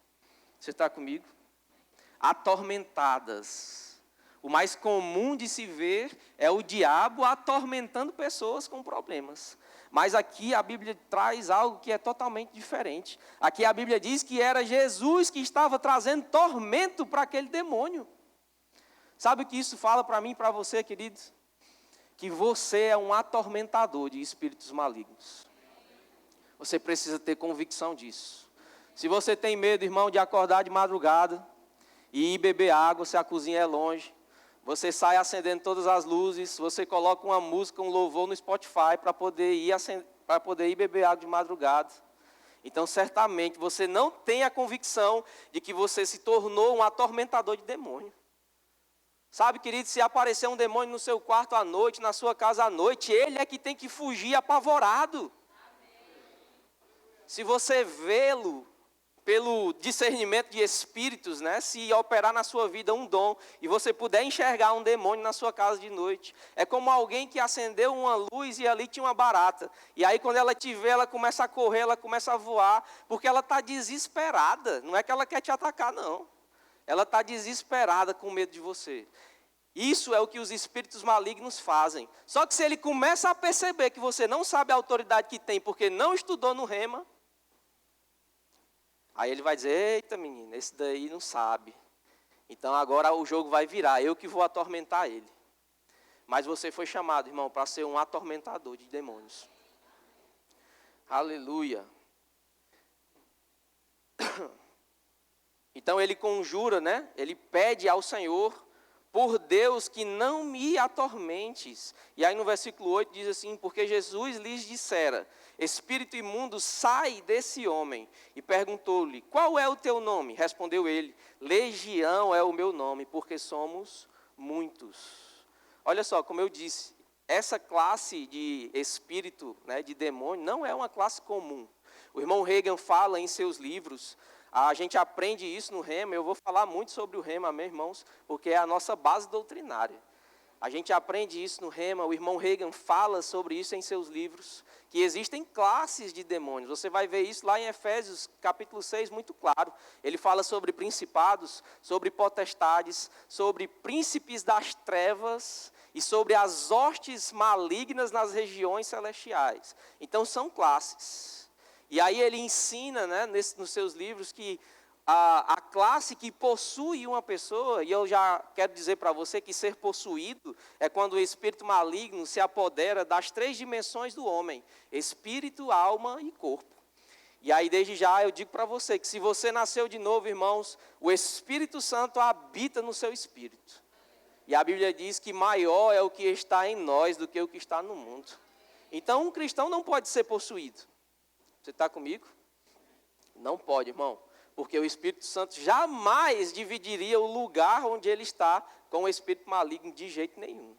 Você está comigo? Atormentadas. O mais comum de se ver é o diabo atormentando pessoas com problemas. Mas aqui a Bíblia traz algo que é totalmente diferente. Aqui a Bíblia diz que era Jesus que estava trazendo tormento para aquele demônio. Sabe o que isso fala para mim e para você, queridos? Que você é um atormentador de espíritos malignos. Você precisa ter convicção disso. Se você tem medo, irmão, de acordar de madrugada e ir beber água, se a cozinha é longe, você sai acendendo todas as luzes, você coloca uma música, um louvor no Spotify para poder ir beber água de madrugada. Então, certamente, você não tem a convicção de que você se tornou um atormentador de demônio. Sabe, querido, se aparecer um demônio no seu quarto à noite, na sua casa à noite, ele é que tem que fugir apavorado. Se você vê-lo pelo discernimento de espíritos, né? Se operar na sua vida um dom e você puder enxergar um demônio na sua casa de noite, é como alguém que acendeu uma luz e ali tinha uma barata. E aí quando ela te vê, ela começa a correr, ela começa a voar, porque ela está desesperada. Não é que ela quer te atacar, não. Ela está desesperada com medo de você. Isso é o que os espíritos malignos fazem. Só que se ele começa a perceber que você não sabe a autoridade que tem porque não estudou no rema, aí ele vai dizer: eita menina, esse daí não sabe. Então agora o jogo vai virar, eu que vou atormentar ele. Mas você foi chamado, irmão, para ser um atormentador de demônios. Aleluia. Então ele conjura, né? Ele pede ao Senhor: por Deus que não me atormentes. E aí no versículo 8 diz assim: porque Jesus lhes dissera: espírito imundo, sai desse homem. E perguntou-lhe: qual é o teu nome? Respondeu ele: Legião é o meu nome, porque somos muitos. Olha só, como eu disse, essa classe de espírito, né, de demônio, não é uma classe comum. O irmão Reagan fala em seus livros, a gente aprende isso no rema. Eu vou falar muito sobre o rema, amém, irmãos? Porque é a nossa base doutrinária. A gente aprende isso no rema. O irmão Reagan fala sobre isso em seus livros, que existem classes de demônios. Você vai ver isso lá em Efésios, capítulo 6, muito claro. Ele fala sobre principados, sobre potestades, sobre príncipes das trevas e sobre as hostes malignas nas regiões celestiais. Então, são classes. E aí ele ensina, né, nos seus livros, que a classe que possui uma pessoa, e eu já quero dizer para você que ser possuído é quando o espírito maligno se apodera das 3 dimensões do homem: espírito, alma e corpo. E aí desde já eu digo para você que se você nasceu de novo, irmãos, o Espírito Santo habita no seu espírito. E a Bíblia diz que maior é o que está em nós do que o que está no mundo. Então um cristão não pode ser possuído. Você está comigo? Não pode, irmão. Porque o Espírito Santo jamais dividiria o lugar onde ele está com o espírito maligno de jeito nenhum.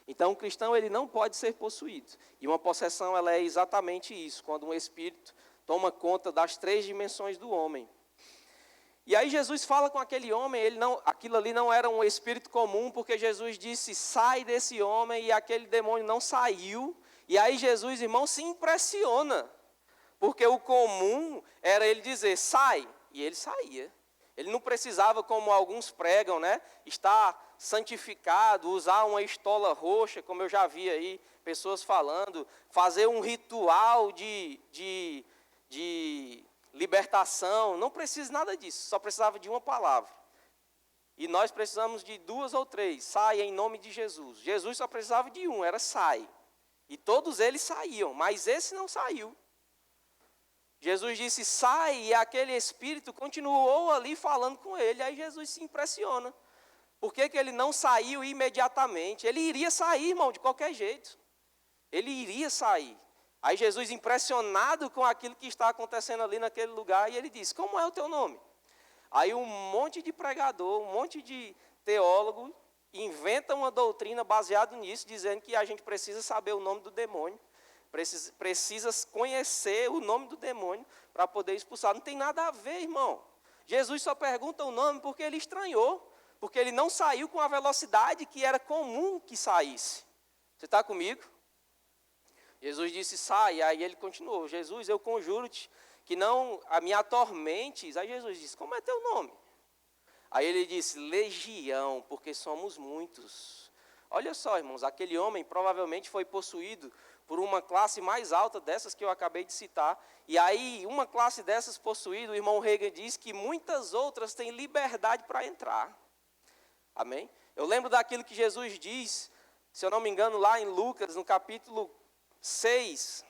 Então, o cristão ele não pode ser possuído. E uma possessão ela é exatamente isso, quando um espírito toma conta das 3 dimensões do homem. E aí Jesus fala com aquele homem, aquilo ali não era um espírito comum, porque Jesus disse: sai desse homem, e aquele demônio não saiu. E aí Jesus, irmão, se impressiona. Porque o comum era ele dizer: sai, e ele saía. Ele não precisava, como alguns pregam, né, estar santificado, usar uma estola roxa, como eu já vi aí pessoas falando, fazer um ritual de libertação. Não precisa nada disso, só precisava de uma palavra. E nós precisamos de 2 ou 3. Sai em nome de Jesus. Jesus só precisava de um, era sai. E todos eles saíam, mas esse não saiu. Jesus disse, sai, e aquele espírito continuou ali falando com ele. Aí Jesus se impressiona. Por que ele não saiu imediatamente? Ele iria sair, irmão, de qualquer jeito. Ele iria sair. Aí Jesus, impressionado com aquilo que está acontecendo ali naquele lugar, e ele disse, como é o teu nome? Aí um monte de pregador, um monte de teólogo, inventa uma doutrina baseada nisso, dizendo que a gente precisa saber o nome do demônio, precisa conhecer o nome do demônio para poder expulsar. Não tem nada a ver, irmão. Jesus só pergunta o nome porque ele estranhou, porque ele não saiu com a velocidade que era comum que saísse. Você está comigo? Jesus disse, sai, aí ele continuou, Jesus, eu conjuro-te que não me atormentes. Aí Jesus disse, como é teu nome? Aí ele disse, legião, porque somos muitos. Olha só, irmãos, aquele homem provavelmente foi possuído por uma classe mais alta dessas que eu acabei de citar. E aí, uma classe dessas possuída, o irmão Reagan diz que muitas outras têm liberdade para entrar. Amém? Eu lembro daquilo que Jesus diz, se eu não me engano, lá em Lucas, no capítulo 6,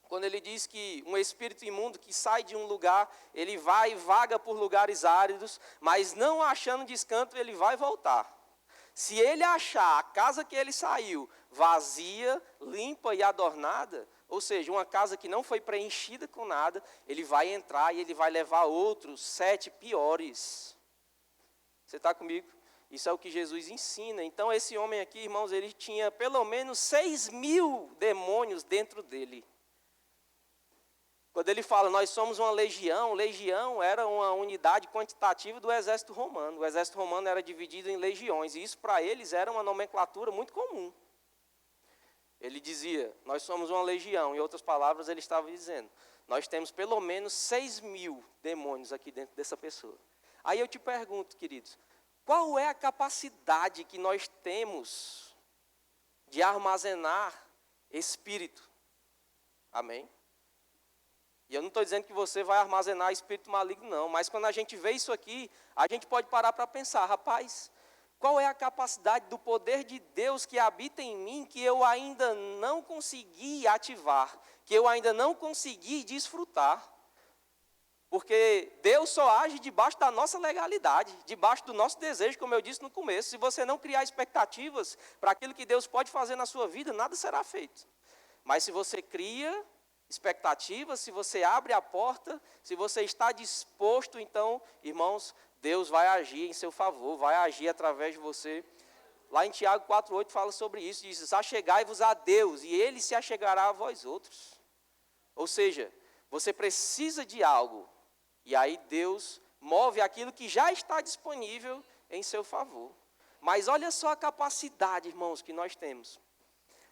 quando ele diz que um espírito imundo que sai de um lugar, ele vai e vaga por lugares áridos, mas não achando descanso, ele vai voltar. Se ele achar a casa que ele saiu vazia, limpa e adornada, ou seja, uma casa que não foi preenchida com nada, ele vai entrar e ele vai levar outros 7 piores. Você está comigo? Isso é o que Jesus ensina. Então esse homem aqui, irmãos, ele tinha pelo menos 6.000 demônios dentro dele. Quando ele fala, nós somos uma legião, legião era uma unidade quantitativa do exército romano. O exército romano era dividido em legiões, e isso para eles era uma nomenclatura muito comum. Ele dizia, nós somos uma legião, em outras palavras ele estava dizendo, nós temos pelo menos 6.000 demônios aqui dentro dessa pessoa. Aí eu te pergunto, queridos, qual é a capacidade que nós temos de armazenar espírito? Amém? E eu não estou dizendo que você vai armazenar espírito maligno, não. Mas quando a gente vê isso aqui, a gente pode parar para pensar, rapaz, qual é a capacidade do poder de Deus que habita em mim que eu ainda não consegui ativar, que eu ainda não consegui desfrutar? Porque Deus só age debaixo da nossa legalidade, debaixo do nosso desejo, como eu disse no começo. Se você não criar expectativas para aquilo que Deus pode fazer na sua vida, nada será feito. Mas se você cria expectativas, se você abre a porta, se você está disposto, então, irmãos, Deus vai agir em seu favor, vai agir através de você. Lá em Tiago 4,8 fala sobre isso, diz, achegai-vos a Deus, e Ele se achegará a vós outros. Ou seja, você precisa de algo, e aí Deus move aquilo que já está disponível em seu favor. Mas olha só a capacidade, irmãos, que nós temos.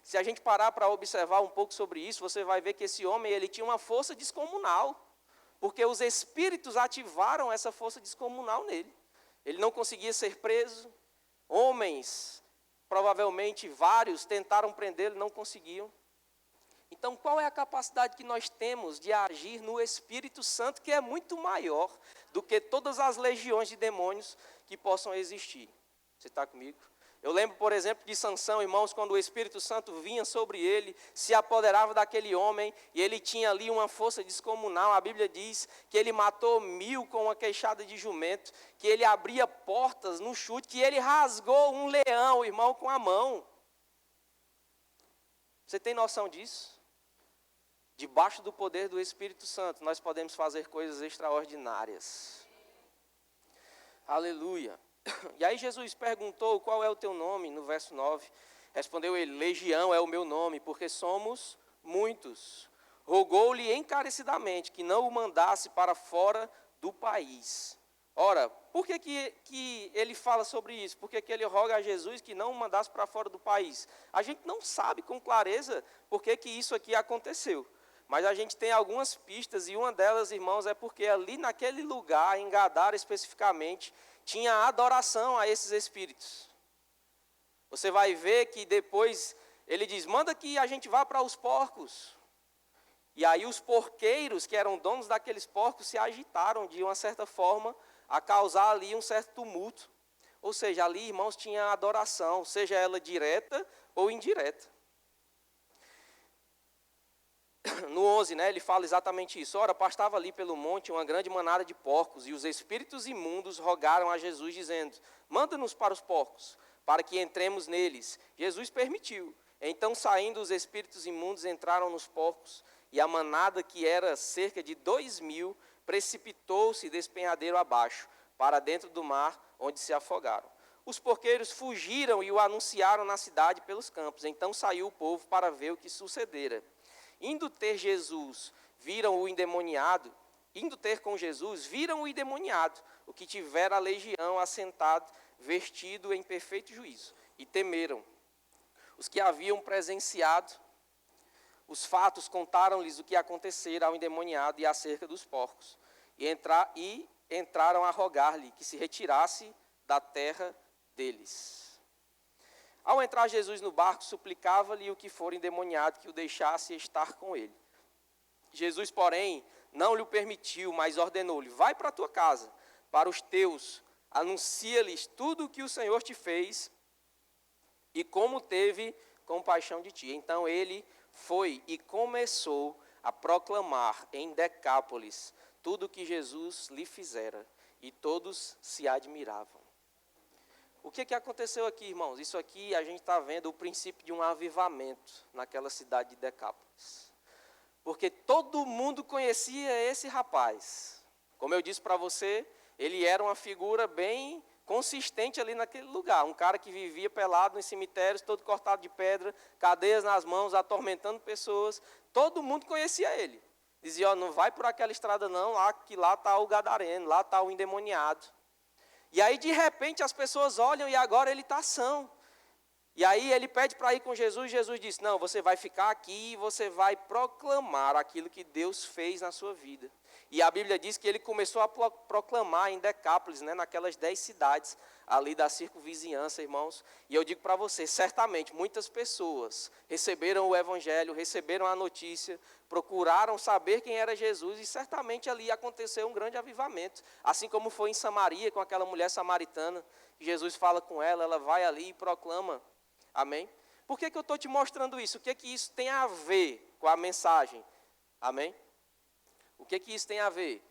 Se a gente parar para observar um pouco sobre isso, você vai ver que esse homem ele tinha uma força descomunal, porque os espíritos ativaram essa força descomunal nele. Ele não conseguia ser preso, homens, provavelmente vários, tentaram prendê-lo, não conseguiam. Então, qual é a capacidade que nós temos de agir no Espírito Santo, que é muito maior do que todas as legiões de demônios que possam existir? Você está comigo? Eu lembro, por exemplo, de Sansão, irmãos, quando o Espírito Santo vinha sobre ele, se apoderava daquele homem, e ele tinha ali uma força descomunal. A Bíblia diz que ele matou 1000 com uma queixada de jumento, que ele abria portas no chute, que ele rasgou um leão, irmão, com a mão. Você tem noção disso? Debaixo do poder do Espírito Santo, nós podemos fazer coisas extraordinárias. Aleluia. E aí Jesus perguntou, qual é o teu nome? No verso 9, respondeu ele, legião é o meu nome, porque somos muitos. Rogou-lhe encarecidamente que não o mandasse para fora do país. Ora, por que ele fala sobre isso? Por que ele roga a Jesus que não o mandasse para fora do país? A gente não sabe com clareza por que isso aqui aconteceu. Mas a gente tem algumas pistas, e uma delas, irmãos, é porque ali naquele lugar, em Gadara especificamente, tinha adoração a esses espíritos. Você vai ver que depois ele diz, manda que a gente vá para os porcos. E aí os porqueiros, que eram donos daqueles porcos, se agitaram de uma certa forma a causar ali um certo tumulto. Ou seja, ali, irmãos, tinha adoração, seja ela direta ou indireta. No 11, ele fala exatamente isso. Ora, pastava ali pelo monte uma grande manada de porcos, e os espíritos imundos rogaram a Jesus, dizendo, manda-nos para os porcos, para que entremos neles. Jesus permitiu. Então, saindo os espíritos imundos, entraram nos porcos, e a manada, que era cerca de 2.000, precipitou-se despenhadeiro abaixo, para dentro do mar, onde se afogaram. Os porqueiros fugiram e o anunciaram na cidade pelos campos. Então saiu o povo para ver o que sucedera. Indo ter com Jesus, viram o endemoniado, o que tivera a legião assentado, vestido em perfeito juízo, e temeram. Os que haviam presenciado os fatos contaram-lhes o que acontecera ao endemoniado e acerca dos porcos, e entraram a rogar-lhe que se retirasse da terra deles. Ao entrar Jesus no barco, suplicava-lhe o que for endemoniado que o deixasse estar com ele. Jesus, porém, não lhe permitiu, mas ordenou-lhe, vai para a tua casa, para os teus, anuncia-lhes tudo o que o Senhor te fez e como teve compaixão de ti. Então ele foi e começou a proclamar em Decápolis tudo o que Jesus lhe fizera, e todos se admiravam. O que aconteceu aqui, irmãos? Isso aqui a gente está vendo o princípio de um avivamento naquela cidade de Decápolis. Porque todo mundo conhecia esse rapaz. Como eu disse para você, ele era uma figura bem consistente ali naquele lugar. Um cara que vivia pelado nos cemitérios, todo cortado de pedra, cadeias nas mãos, atormentando pessoas. Todo mundo conhecia ele. Dizia, não vai por aquela estrada não, que lá está o gadareno, lá está o endemoniado. E aí, de repente, as pessoas olham e agora ele está são. E aí ele pede para ir com Jesus, e Jesus disse, não, você vai ficar aqui e você vai proclamar aquilo que Deus fez na sua vida. E a Bíblia diz que ele começou a proclamar em Decápolis, naquelas 10 cidades ali da circunvizinhança, irmãos. E eu digo para você, certamente muitas pessoas receberam o Evangelho, receberam a notícia, procuraram saber quem era Jesus, e certamente ali aconteceu um grande avivamento. Assim como foi em Samaria, com aquela mulher samaritana, Jesus fala com ela, ela vai ali e proclama. Amém? Por que eu estou te mostrando isso? O que isso tem a ver com a mensagem? Amém? O que isso tem a ver?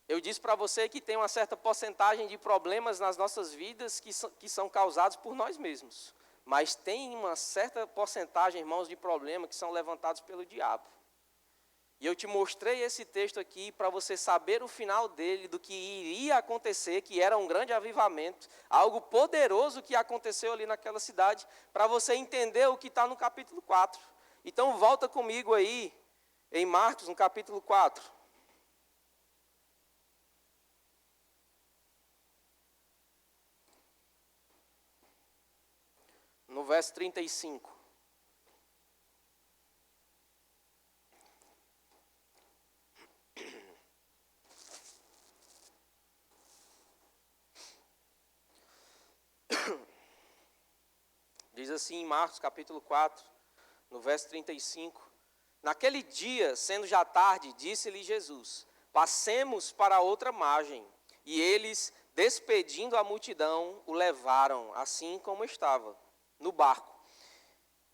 Eu disse para você que tem uma certa porcentagem de problemas nas nossas vidas que são causados por nós mesmos. Mas tem uma certa porcentagem, irmãos, de problemas que são levantados pelo diabo. E eu te mostrei esse texto aqui para você saber o final dele, do que iria acontecer, que era um grande avivamento, algo poderoso que aconteceu ali naquela cidade, para você entender o que está no capítulo 4. Então volta comigo aí, em Marcos, no capítulo 4. No verso 35. Diz assim em Marcos capítulo 4, no verso 35. Naquele dia, sendo já tarde, disse-lhe Jesus, passemos para a outra margem. E eles, despedindo a multidão, o levaram, assim como estava, no barco.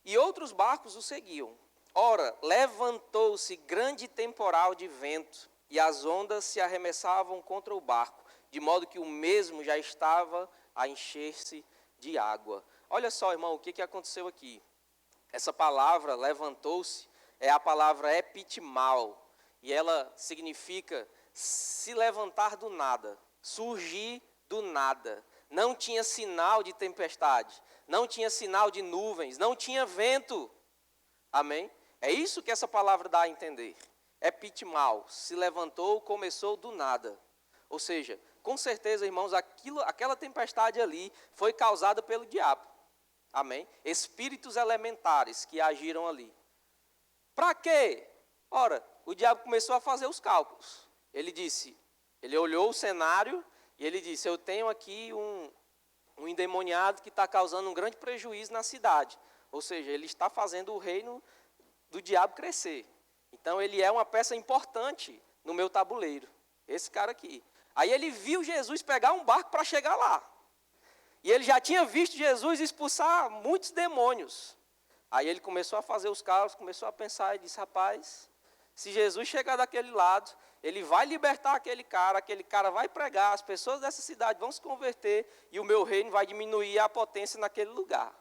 E outros barcos o seguiam. Ora, levantou-se grande temporal de vento, e as ondas se arremessavam contra o barco, de modo que o mesmo já estava a encher-se de água. Olha só, irmão, o que aconteceu aqui. Essa palavra, levantou-se, é a palavra epitimal, e ela significa se levantar do nada, surgir do nada. Não tinha sinal de tempestade, não tinha sinal de nuvens, não tinha vento. Amém? É isso que essa palavra dá a entender. Epitimal, se levantou, começou do nada. Ou seja, com certeza, irmãos, aquela tempestade ali foi causada pelo diabo. Amém? Espíritos elementares que agiram ali. Para quê? Ora, o diabo começou a fazer os cálculos. Ele olhou o cenário e ele disse, eu tenho aqui um endemoniado que está causando um grande prejuízo na cidade. Ou seja, ele está fazendo o reino do diabo crescer. Então, ele é uma peça importante no meu tabuleiro. Esse cara aqui. Aí ele viu Jesus pegar um barco para chegar lá. E ele já tinha visto Jesus expulsar muitos demônios. Aí ele começou a fazer os cálculos, começou a pensar e disse, rapaz, se Jesus chegar daquele lado, ele vai libertar aquele cara vai pregar, as pessoas dessa cidade vão se converter e o meu reino vai diminuir a potência naquele lugar.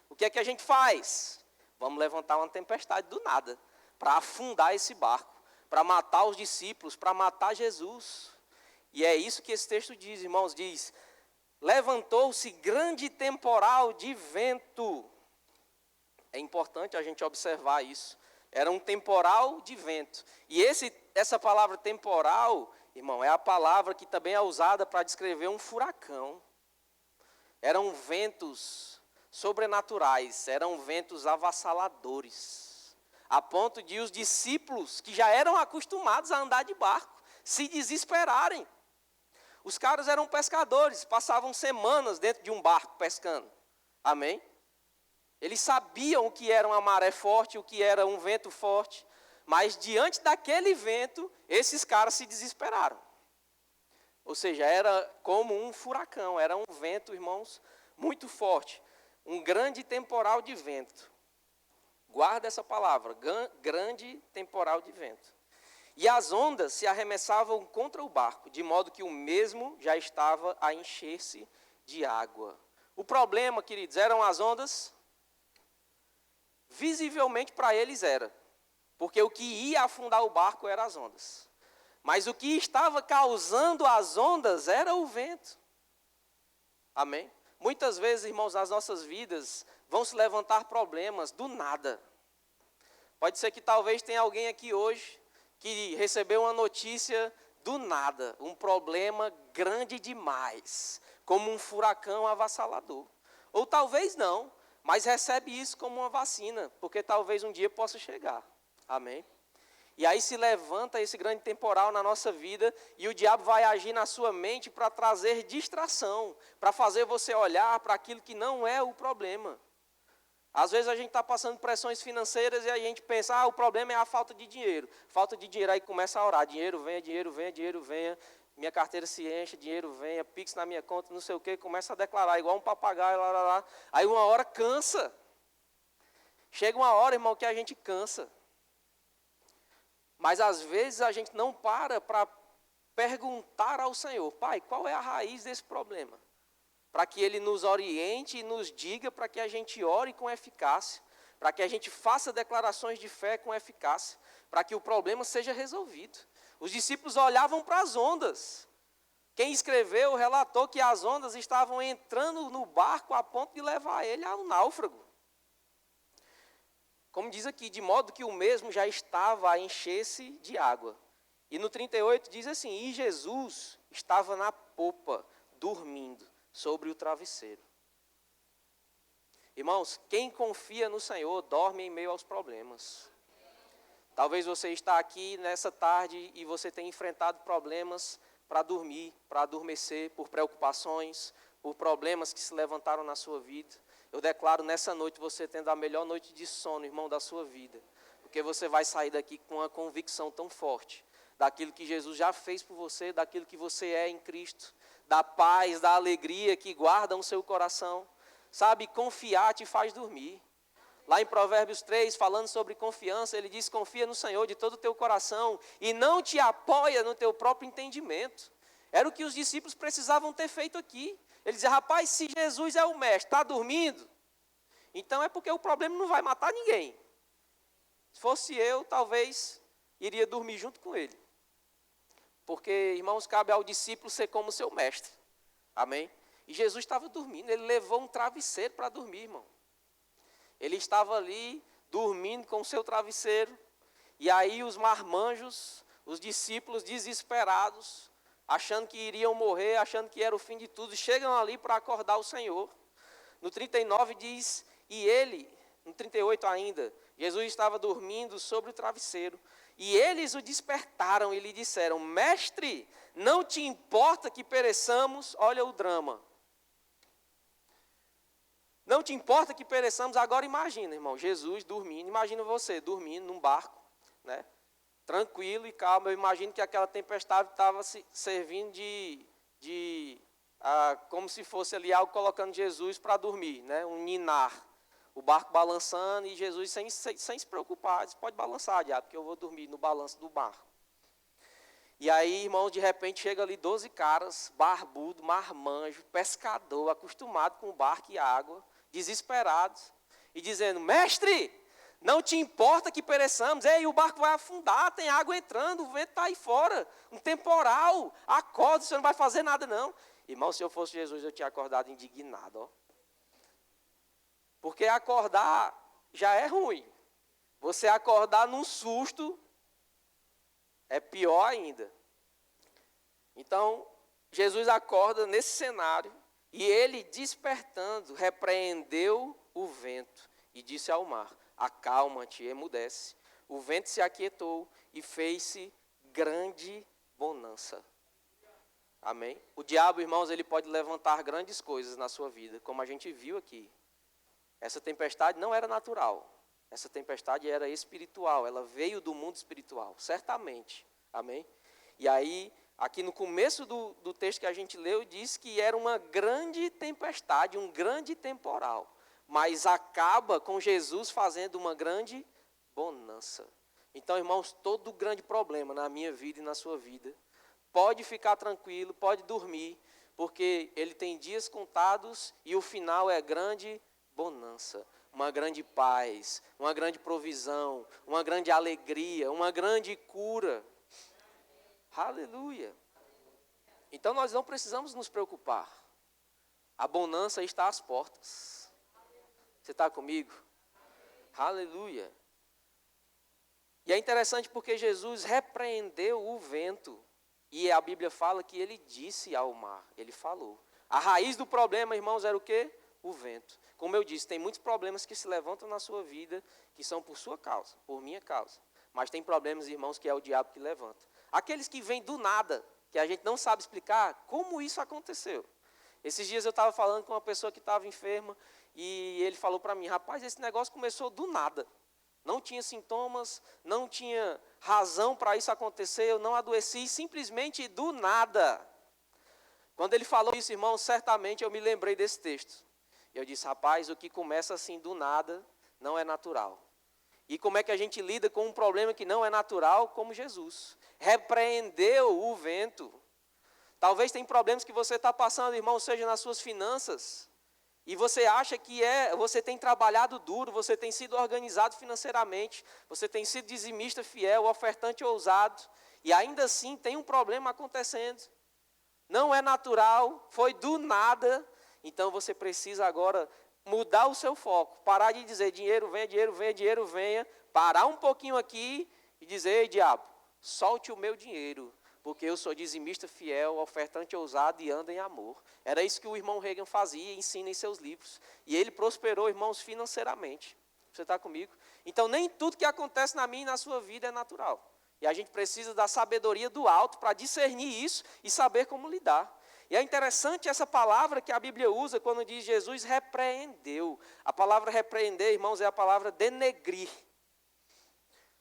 O que é que a gente faz? Vamos levantar uma tempestade do nada para afundar esse barco, para matar os discípulos, para matar Jesus. E é isso que esse texto diz, irmãos, diz, levantou-se grande temporal de vento. É importante a gente observar isso. Era um temporal de vento. E essa palavra temporal, irmão, é a palavra que também é usada para descrever um furacão. Eram ventos sobrenaturais, eram ventos avassaladores. A ponto de os discípulos, que já eram acostumados a andar de barco, se desesperarem. Os caras eram pescadores, passavam semanas dentro de um barco pescando. Amém? Eles sabiam o que era uma maré forte, o que era um vento forte. Mas diante daquele vento, esses caras se desesperaram. Ou seja, era como um furacão, era um vento, irmãos, muito forte. Um grande temporal de vento. Guarda essa palavra, grande temporal de vento. E as ondas se arremessavam contra o barco, de modo que o mesmo já estava a encher-se de água. O problema, queridos, eram as ondas? Visivelmente para eles era, porque o que ia afundar o barco eram as ondas. Mas o que estava causando as ondas era o vento. Amém? Muitas vezes, irmãos, nas nossas vidas, vão se levantar problemas do nada. Pode ser que talvez tenha alguém aqui hoje que recebeu uma notícia do nada, um problema grande demais, como um furacão avassalador. Ou talvez não, mas recebe isso como uma vacina, porque talvez um dia possa chegar. Amém? E aí se levanta esse grande temporal na nossa vida e o diabo vai agir na sua mente para trazer distração, para fazer você olhar para aquilo que não é o problema. Às vezes a gente está passando pressões financeiras e a gente pensa, o problema é a falta de dinheiro. Falta de dinheiro, aí começa a orar, dinheiro venha, dinheiro venha, dinheiro venha, minha carteira se enche, dinheiro venha, Pix na minha conta, não sei o quê, começa a declarar, igual um papagaio, lá. Aí uma hora cansa. Chega uma hora, irmão, que a gente cansa. Mas às vezes a gente não para perguntar ao Senhor, Pai, qual é a raiz desse problema? Para que Ele nos oriente e nos diga para que a gente ore com eficácia, para que a gente faça declarações de fé com eficácia, para que o problema seja resolvido. Os discípulos olhavam para as ondas. Quem escreveu relatou que as ondas estavam entrando no barco a ponto de levar ele ao náufrago. Como diz aqui, de modo que o mesmo já estava a encher-se de água. E no 38 diz assim, e Jesus estava na popa, dormindo sobre o travesseiro. Irmãos, quem confia no Senhor dorme em meio aos problemas. Talvez você está aqui nessa tarde e você tenha enfrentado problemas para dormir, para adormecer, por preocupações, por problemas que se levantaram na sua vida. Eu declaro nessa noite você tendo a melhor noite de sono, irmão, da sua vida. Porque você vai sair daqui com uma convicção tão forte daquilo que Jesus já fez por você, daquilo que você é em Cristo, da paz, da alegria que guarda o seu coração. Sabe, confiar te faz dormir. Lá em Provérbios 3, falando sobre confiança, ele diz, confia no Senhor de todo o teu coração e não te apoia no teu próprio entendimento. Era o que os discípulos precisavam ter feito aqui. Ele dizia, rapaz, se Jesus é o mestre, está dormindo, então é porque o problema não vai matar ninguém. Se fosse eu, talvez iria dormir junto com ele. Porque, irmãos, cabe ao discípulo ser como seu mestre. Amém? E Jesus estava dormindo, ele levou um travesseiro para dormir, irmão. Ele estava ali, dormindo com o seu travesseiro, e aí os marmanjos, os discípulos desesperados, achando que iriam morrer, achando que era o fim de tudo, chegam ali para acordar o Senhor. No 39 diz, e ele, no 38 ainda, Jesus estava dormindo sobre o travesseiro, E eles o despertaram e lhe disseram: mestre, não te importa que pereçamos? Olha o drama. Não te importa que pereçamos? Agora imagina, irmão, Jesus dormindo. Imagina você dormindo num barco, né? Tranquilo e calmo. Eu imagino que aquela tempestade estava se servindo como se fosse ali algo colocando Jesus para dormir, né? Um ninar. O barco balançando e Jesus sem se preocupar. Disse: pode balançar, diabo, porque eu vou dormir no balanço do barco. E aí, irmão, de repente chega ali 12 caras, barbudo, marmanjo, pescador, acostumado com barco e água, desesperados, e dizendo: mestre, não te importa que pereçamos? Ei, o barco vai afundar, tem água entrando, o vento está aí fora, um temporal, acorda, você não vai fazer nada não. Irmão, se eu fosse Jesus, eu tinha acordado indignado, ó. Porque acordar já é ruim. Você acordar num susto é pior ainda. Então, Jesus acorda nesse cenário e ele, despertando, repreendeu o vento e disse ao mar: acalma-te, emudece. O vento se aquietou e fez-se grande bonança. Amém? O diabo, irmãos, ele pode levantar grandes coisas na sua vida, como a gente viu aqui. Essa tempestade não era natural. Essa tempestade era espiritual. Ela veio do mundo espiritual, certamente. Amém? E aí, aqui no começo do texto que a gente leu, diz que era uma grande tempestade, um grande temporal. Mas acaba com Jesus fazendo uma grande bonança. Então, irmãos, todo grande problema na minha vida e na sua vida, pode ficar tranquilo, pode dormir, porque ele tem dias contados e o final é grande bonança, uma grande paz, uma grande provisão, uma grande alegria, uma grande cura. Aleluia. Então nós não precisamos nos preocupar. A bonança está às portas. Você está comigo? Aleluia. E é interessante porque Jesus repreendeu o vento. E a Bíblia fala que ele disse ao mar, ele falou. A raiz do problema, irmãos, era o quê? O vento. Como eu disse, tem muitos problemas que se levantam na sua vida, que são por sua causa, por minha causa. Mas tem problemas, irmãos, que é o diabo que levanta. Aqueles que vêm do nada, que a gente não sabe explicar como isso aconteceu. Esses dias eu estava falando com uma pessoa que estava enferma, e ele falou para mim: rapaz, esse negócio começou do nada. Não tinha sintomas, não tinha razão para isso acontecer, eu não adoeci, simplesmente do nada. Quando ele falou isso, irmão, certamente eu me lembrei desse texto. Eu disse: rapaz, o que começa assim do nada não é natural. E como é que a gente lida com um problema que não é natural? Como Jesus repreendeu o vento. Talvez tem problemas que você está passando, irmão, seja nas suas finanças, e você acha que você tem trabalhado duro, você tem sido organizado financeiramente, você tem sido dizimista fiel, ofertante ousado, e ainda assim tem um problema acontecendo. Não é natural, foi do nada. Então você precisa agora mudar o seu foco, parar de dizer dinheiro venha, dinheiro venha, dinheiro venha, parar um pouquinho aqui e dizer: ei, diabo, solte o meu dinheiro, porque eu sou dizimista fiel, ofertante ousado e ando em amor. Era isso que o irmão Reagan fazia e ensina em seus livros. E ele prosperou, irmãos, financeiramente. Você está comigo? Então nem tudo que acontece na minha e na sua vida é natural. E a gente precisa da sabedoria do alto para discernir isso e saber como lidar. E é interessante essa palavra que a Bíblia usa quando diz Jesus repreendeu. A palavra repreender, irmãos, é a palavra denegrir.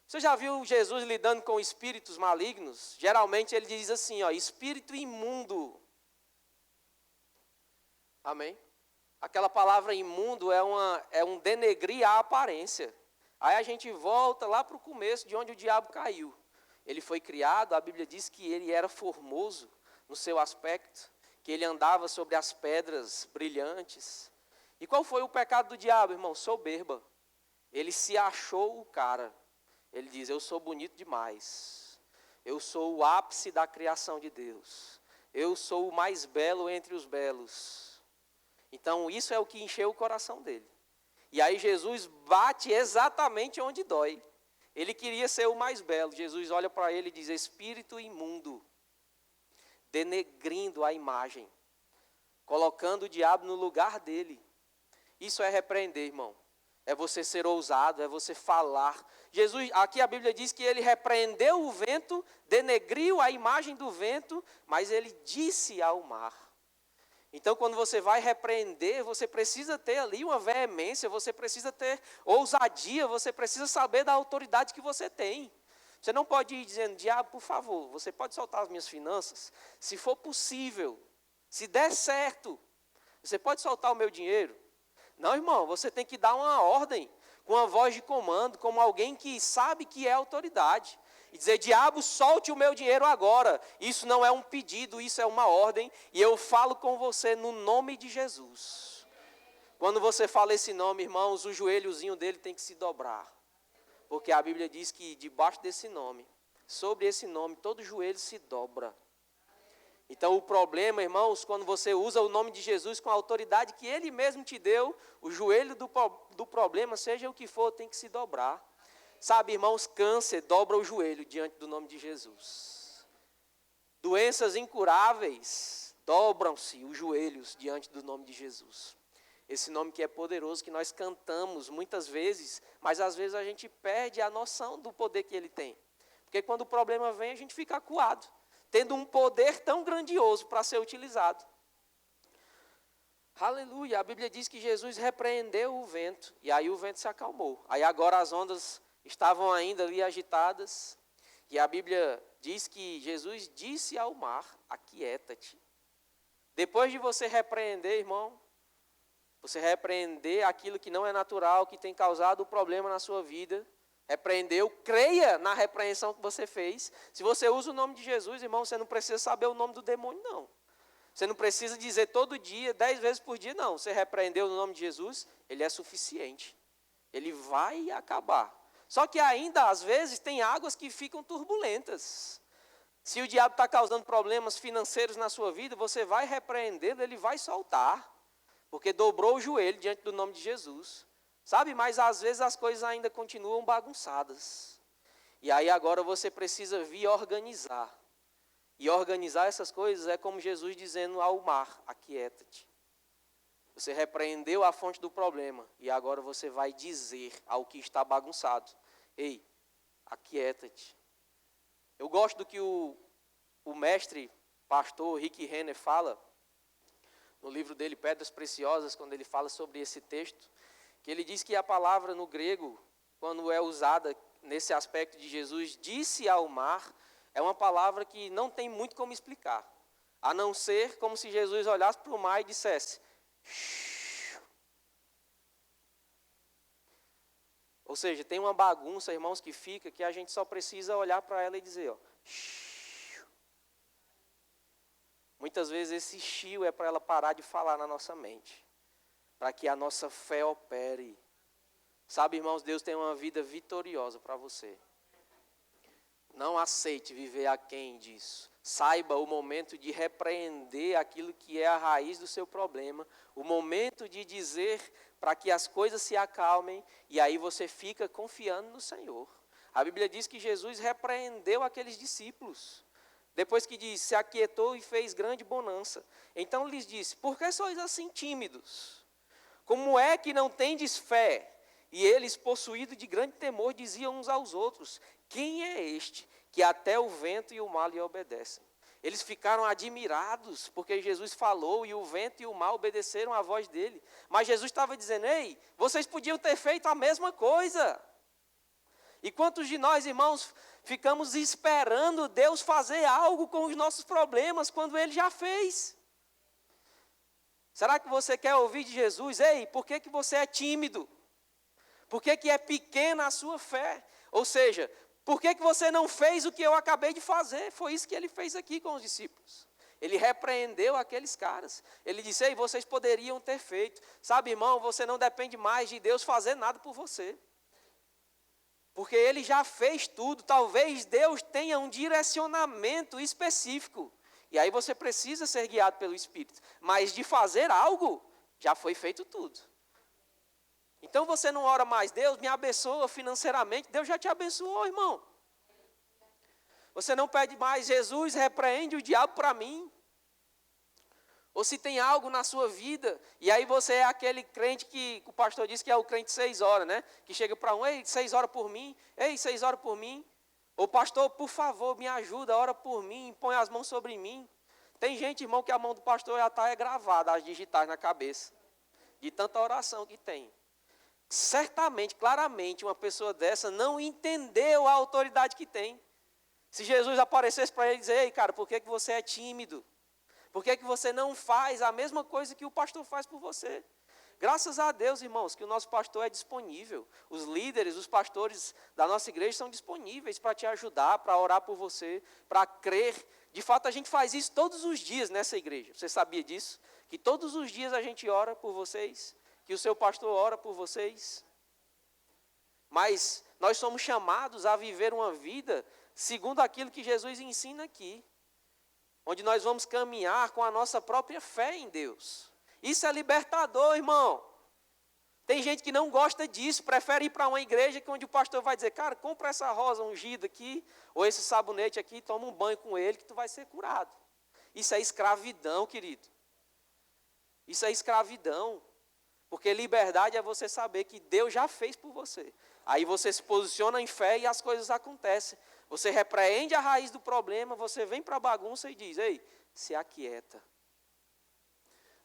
Você já viu Jesus lidando com espíritos malignos? Geralmente ele diz assim, ó, espírito imundo. Amém? Aquela palavra imundo é um denegrir a aparência. Aí a gente volta lá para o começo de onde o diabo caiu. Ele foi criado, a Bíblia diz que ele era formoso no seu aspecto, que ele andava sobre as pedras brilhantes. E qual foi o pecado do diabo, irmão? Soberba. Ele se achou o cara. Ele diz: eu sou bonito demais. Eu sou o ápice da criação de Deus. Eu sou o mais belo entre os belos. Então isso é o que encheu o coração dele. E aí Jesus bate exatamente onde dói. Ele queria ser o mais belo. Jesus olha para ele e diz: espírito imundo. Denegrindo a imagem. Colocando o diabo no lugar dele. Isso é repreender, irmão. É você ser ousado, é você falar. Jesus, aqui a Bíblia diz que ele repreendeu o vento, denegriu a imagem do vento, mas ele disse ao mar. Então, quando você vai repreender, você precisa ter ali uma veemência, você precisa ter ousadia, você precisa saber da autoridade que você tem. Você não pode ir dizendo, diabo, por favor, você pode soltar as minhas finanças? Se for possível, se der certo, você pode soltar o meu dinheiro? Não, irmão, você tem que dar uma ordem, com uma voz de comando, como alguém que sabe que é autoridade. E dizer, diabo, solte o meu dinheiro agora. Isso não é um pedido, isso é uma ordem. E eu falo com você no nome de Jesus. Quando você fala esse nome, irmãos, o joelhozinho dele tem que se dobrar. Porque a Bíblia diz que debaixo desse nome, sobre esse nome, todo joelho se dobra. Então o problema, irmãos, quando você usa o nome de Jesus com a autoridade que Ele mesmo te deu, o joelho do problema, seja o que for, tem que se dobrar. Sabe, irmãos, câncer dobra o joelho diante do nome de Jesus. Doenças incuráveis dobram-se os joelhos diante do nome de Jesus. Esse nome que é poderoso, que nós cantamos muitas vezes, mas às vezes a gente perde a noção do poder que Ele tem. Porque quando o problema vem, a gente fica acuado, tendo um poder tão grandioso para ser utilizado. Aleluia, a Bíblia diz que Jesus repreendeu o vento, e aí o vento se acalmou. Aí agora as ondas estavam ainda ali agitadas, e a Bíblia diz que Jesus disse ao mar, aquieta-te. Depois de você repreender, irmão, você repreender aquilo que não é natural, que tem causado o problema na sua vida, repreendeu, creia na repreensão que você fez. Se você usa o nome de Jesus, irmão, você não precisa saber o nome do demônio, não. Você não precisa dizer todo dia, 10 vezes por dia, não. Você repreendeu no nome de Jesus, ele é suficiente. Ele vai acabar. Só que ainda, às vezes, tem águas que ficam turbulentas. Se o diabo está causando problemas financeiros na sua vida, você vai repreendê-lo, ele vai soltar. Porque dobrou o joelho diante do nome de Jesus. Sabe, mas às vezes as coisas ainda continuam bagunçadas. E aí agora você precisa vir organizar. E organizar essas coisas é como Jesus dizendo ao mar, aquieta-te. Você repreendeu a fonte do problema e agora você vai dizer ao que está bagunçado, ei, aquieta-te. Eu gosto do que o mestre, pastor Rick Renner fala, no livro dele, Pedras Preciosas, quando ele fala sobre esse texto, que ele diz que a palavra no grego, quando é usada nesse aspecto de Jesus, disse ao mar, é uma palavra que não tem muito como explicar, a não ser como se Jesus olhasse para o mar e dissesse, shh. Ou seja, tem uma bagunça, irmãos, que fica, que a gente só precisa olhar para ela e dizer, ó, shh. Muitas vezes esse chio é para ela parar de falar na nossa mente, para que a nossa fé opere. Sabe, irmãos, Deus tem uma vida vitoriosa para você. Não aceite viver aquém disso. Saiba o momento de repreender aquilo que é a raiz do seu problema, o momento de dizer para que as coisas se acalmem, e aí você fica confiando no Senhor. A Bíblia diz que Jesus repreendeu aqueles discípulos. Depois que diz, se aquietou e fez grande bonança. Então lhes disse, por que sois assim tímidos? Como é que não tendes fé? E eles, possuídos de grande temor, diziam uns aos outros, quem é este que até o vento e o mar lhe obedecem? Eles ficaram admirados, porque Jesus falou e o vento e o mar obedeceram à voz dele. Mas Jesus estava dizendo, ei, vocês podiam ter feito a mesma coisa. E quantos de nós, irmãos, ficamos esperando Deus fazer algo com os nossos problemas, quando Ele já fez? Será que você quer ouvir de Jesus? Ei, por que você é tímido? Por que é pequena a sua fé? Ou seja, por que você não fez o que eu acabei de fazer? Foi isso que Ele fez aqui com os discípulos. Ele repreendeu aqueles caras. Ele disse, ei, vocês poderiam ter feito. Sabe, irmão, você não depende mais de Deus fazer nada por você. Porque Ele já fez tudo. Talvez Deus tenha um direcionamento específico. E aí você precisa ser guiado pelo Espírito. Mas de fazer algo, já foi feito tudo. Então você não ora mais, Deus me abençoa financeiramente. Deus já te abençoou, irmão. Você não pede mais, Jesus repreende o diabo para mim. Ou se tem algo na sua vida, e aí você é aquele crente que o pastor disse que é o crente 6 horas, né? Que chega para um, ei, 6 horas por mim, ei, 6 horas por mim. Ô pastor, por favor, me ajuda, ora por mim, põe as mãos sobre mim. Tem gente, irmão, que a mão do pastor já está gravada, as digitais na cabeça, de tanta oração que tem. Certamente, claramente, uma pessoa dessa não entendeu a autoridade que tem. Se Jesus aparecesse para ele e dizer, ei, cara, por que você é tímido? Por que você não faz a mesma coisa que o pastor faz por você? Graças a Deus, irmãos, que o nosso pastor é disponível. Os líderes, os pastores da nossa igreja são disponíveis para te ajudar, para orar por você, para crer. De fato, a gente faz isso todos os dias nessa igreja. Você sabia disso? Que todos os dias a gente ora por vocês, que o seu pastor ora por vocês. Mas nós somos chamados a viver uma vida segundo aquilo que Jesus ensina aqui, onde nós vamos caminhar com a nossa própria fé em Deus. Isso é libertador, irmão. Tem gente que não gosta disso, prefere ir para uma igreja onde o pastor vai dizer, cara, compra essa rosa ungida aqui, ou esse sabonete aqui, toma um banho com ele que tu vai ser curado. Isso é escravidão, querido. Isso é escravidão. Porque liberdade é você saber que Deus já fez por você. Aí você se posiciona em fé e as coisas acontecem. Você repreende a raiz do problema, você vem para a bagunça e diz, ei, se aquieta.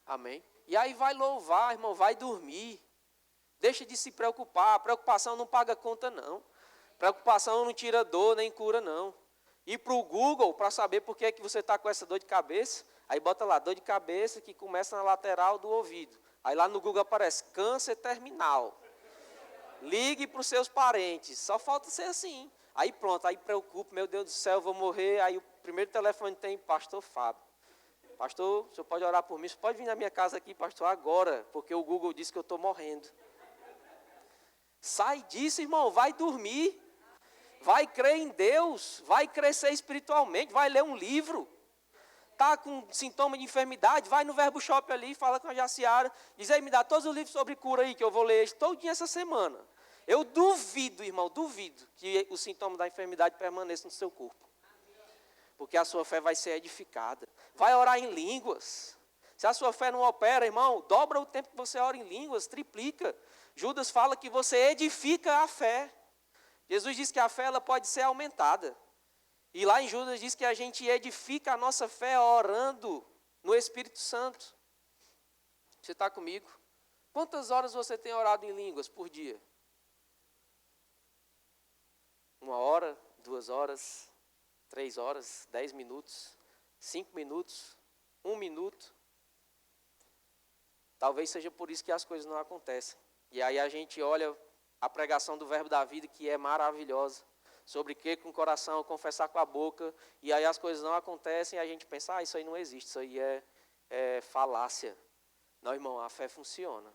Amém? E aí vai louvar, irmão, vai dormir. Deixa de se preocupar. A preocupação não paga conta, não. Preocupação não tira dor, nem cura, não. Ir para o Google para saber por que é que você está com essa dor de cabeça. Aí bota lá, dor de cabeça que começa na lateral do ouvido. Aí lá no Google aparece, câncer terminal. Ligue para os seus parentes. Só falta ser assim. Aí pronto, aí preocupa, meu Deus do céu, eu vou morrer. Aí o primeiro telefone tem, pastor Fábio. Pastor, o senhor pode orar por mim? Você pode vir na minha casa aqui, pastor, agora, porque o Google disse que eu estou morrendo. Sai disso, irmão, vai dormir. Vai crer em Deus, vai crescer espiritualmente, vai ler um livro. Está com sintoma de enfermidade, vai no Verbo Shop ali, fala com a Jaciara, diz aí, me dá todos os livros sobre cura aí, que eu vou ler todinho essa semana. Eu duvido, irmão, duvido que o sintoma da enfermidade permaneça no seu corpo. Porque a sua fé vai ser edificada. Vai orar em línguas. Se a sua fé não opera, irmão, dobra o tempo que você ora em línguas, triplica. Judas fala que você edifica a fé. Jesus diz que a fé ela pode ser aumentada. E lá em Judas diz que a gente edifica a nossa fé orando no Espírito Santo. Você está comigo? Quantas horas você tem orado em línguas por dia? 1 hora, 2 horas, 3 horas, 10 minutos, 5 minutos, 1 minuto. Talvez seja por isso que as coisas não acontecem. E aí a gente olha a pregação do Verbo da Vida, que é maravilhosa. Sobre crer com o coração, confessar com a boca. E aí as coisas não acontecem e a gente pensa, isso aí não existe, isso aí é falácia. Não, irmão, a fé funciona.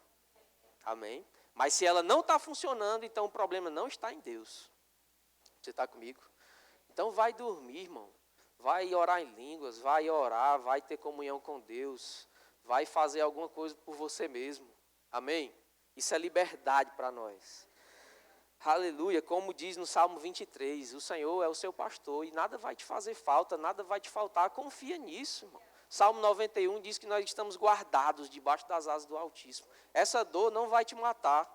Amém? Mas se ela não está funcionando, então o problema não está em Deus. Você está comigo? Então vai dormir, irmão. Vai orar em línguas, vai orar, vai ter comunhão com Deus. Vai fazer alguma coisa por você mesmo. Amém? Isso é liberdade para nós. Aleluia, como diz no Salmo 23, o Senhor é o seu pastor e nada vai te fazer falta, nada vai te faltar. Confia nisso, irmão. Salmo 91 diz que nós estamos guardados debaixo das asas do Altíssimo. Essa dor não vai te matar.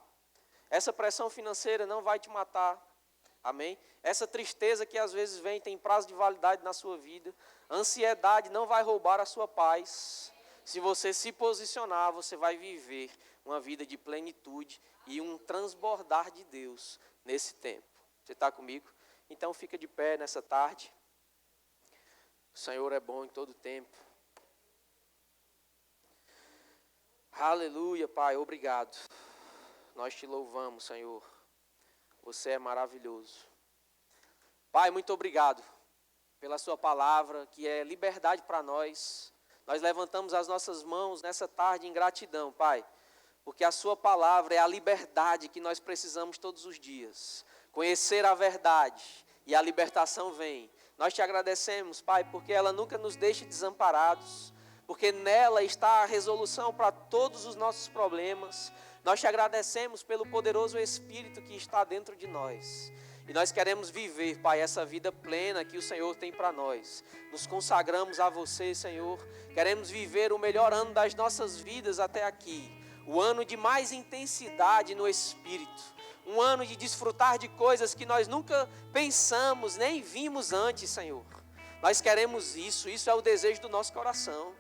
Essa pressão financeira não vai te matar. Amém? Essa tristeza que às vezes vem, tem prazo de validade na sua vida. A ansiedade não vai roubar a sua paz. Se você se posicionar, você vai viver uma vida de plenitude e um transbordar de Deus nesse tempo. Você está comigo? Então fica de pé nessa tarde. O Senhor é bom em todo tempo. Aleluia, Pai, obrigado. Nós te louvamos, Senhor. Você é maravilhoso. Pai, muito obrigado pela sua palavra, que é liberdade para nós. Nós levantamos as nossas mãos nessa tarde em gratidão, Pai, porque a sua palavra é a liberdade que nós precisamos todos os dias. Conhecer a verdade e a libertação vem. Nós te agradecemos, Pai, porque ela nunca nos deixa desamparados, porque nela está a resolução para todos os nossos problemas. Nós te agradecemos pelo poderoso Espírito que está dentro de nós. E nós queremos viver, Pai, essa vida plena que o Senhor tem para nós. Nos consagramos a você, Senhor. Queremos viver o melhor ano das nossas vidas até aqui. O ano de mais intensidade no Espírito. Um ano de desfrutar de coisas que nós nunca pensamos, nem vimos antes, Senhor. Nós queremos isso é o desejo do nosso coração.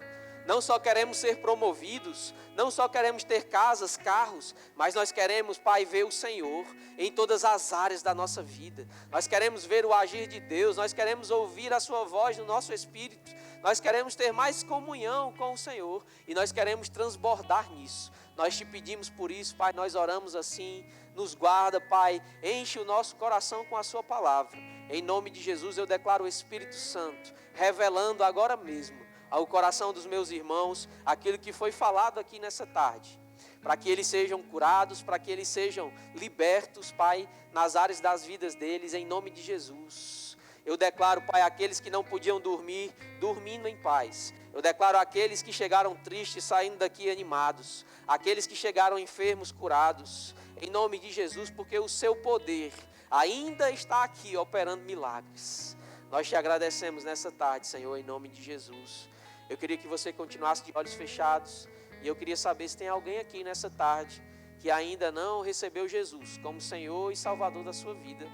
Não só queremos ser promovidos, não só queremos ter casas, carros, mas nós queremos, Pai, ver o Senhor em todas as áreas da nossa vida. Nós queremos ver o agir de Deus, nós queremos ouvir a sua voz no nosso espírito. Nós queremos ter mais comunhão com o Senhor e nós queremos transbordar nisso. Nós te pedimos por isso, Pai, nós oramos assim, nos guarda, Pai, enche o nosso coração com a sua palavra. Em nome de Jesus eu declaro o Espírito Santo, revelando agora mesmo ao coração dos meus irmãos aquilo que foi falado aqui nessa tarde, para que eles sejam curados, para que eles sejam libertos, Pai, nas áreas das vidas deles, em nome de Jesus. Eu declaro, Pai, aqueles que não podiam dormir, dormindo em paz. Eu declaro aqueles que chegaram tristes, saindo daqui animados, aqueles que chegaram enfermos, curados, em nome de Jesus, porque o seu poder ainda está aqui operando milagres. Nós te agradecemos nessa tarde, Senhor, em nome de Jesus. Eu queria que você continuasse de olhos fechados. E eu queria saber se tem alguém aqui nessa tarde que ainda não recebeu Jesus como Senhor e Salvador da sua vida.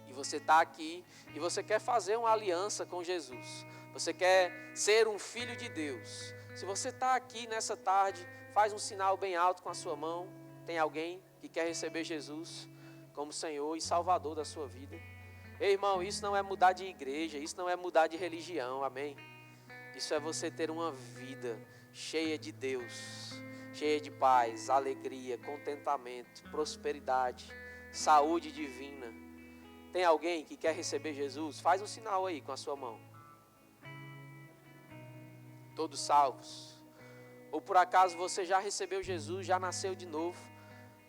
E você está aqui e você quer fazer uma aliança com Jesus. Você quer ser um filho de Deus. Se você está aqui nessa tarde, faz um sinal bem alto com a sua mão. Tem alguém que quer receber Jesus como Senhor e Salvador da sua vida? Ei, irmão, isso não é mudar de igreja, isso não é mudar de religião, amém? Isso é você ter uma vida cheia de Deus, cheia de paz, alegria, contentamento, prosperidade, saúde divina. Tem alguém que quer receber Jesus? Faz um sinal aí com a sua mão. Todos salvos? Ou por acaso você já recebeu Jesus, já nasceu de novo,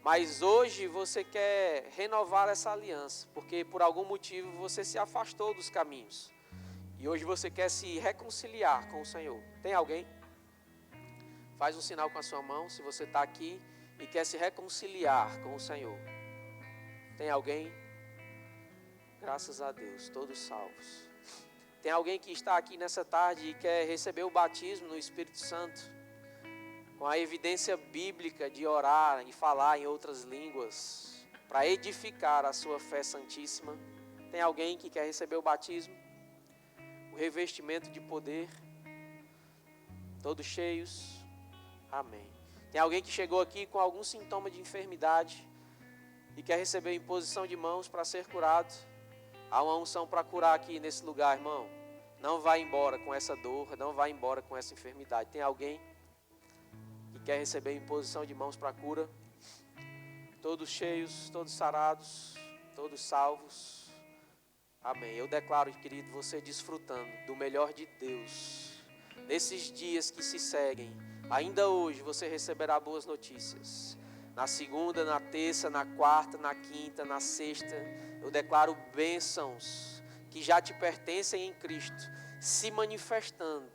mas hoje você quer renovar essa aliança, porque por algum motivo você se afastou dos caminhos. E hoje você quer se reconciliar com o Senhor. Tem alguém? Faz um sinal com a sua mão se você está aqui e quer se reconciliar com o Senhor. Tem alguém? Graças a Deus, todos salvos. Tem alguém que está aqui nessa tarde e quer receber o batismo no Espírito Santo, com a evidência bíblica de orar e falar em outras línguas, para edificar a sua fé santíssima? Tem alguém que quer receber o batismo? O revestimento de poder? Todos cheios? Amém. Tem alguém que chegou aqui com algum sintoma de enfermidade e quer receber a imposição de mãos para ser curado? Há uma unção para curar aqui nesse lugar, irmão. Não vai embora com essa dor, não vai embora com essa enfermidade. Tem alguém que quer receber a imposição de mãos para cura? Todos cheios, todos sarados, todos salvos. Amém. Eu declaro, querido, você desfrutando do melhor de Deus. Nesses dias que se seguem, ainda hoje você receberá boas notícias. Na segunda, na terça, na quarta, na quinta, na sexta, eu declaro bênçãos que já te pertencem em Cristo, se manifestando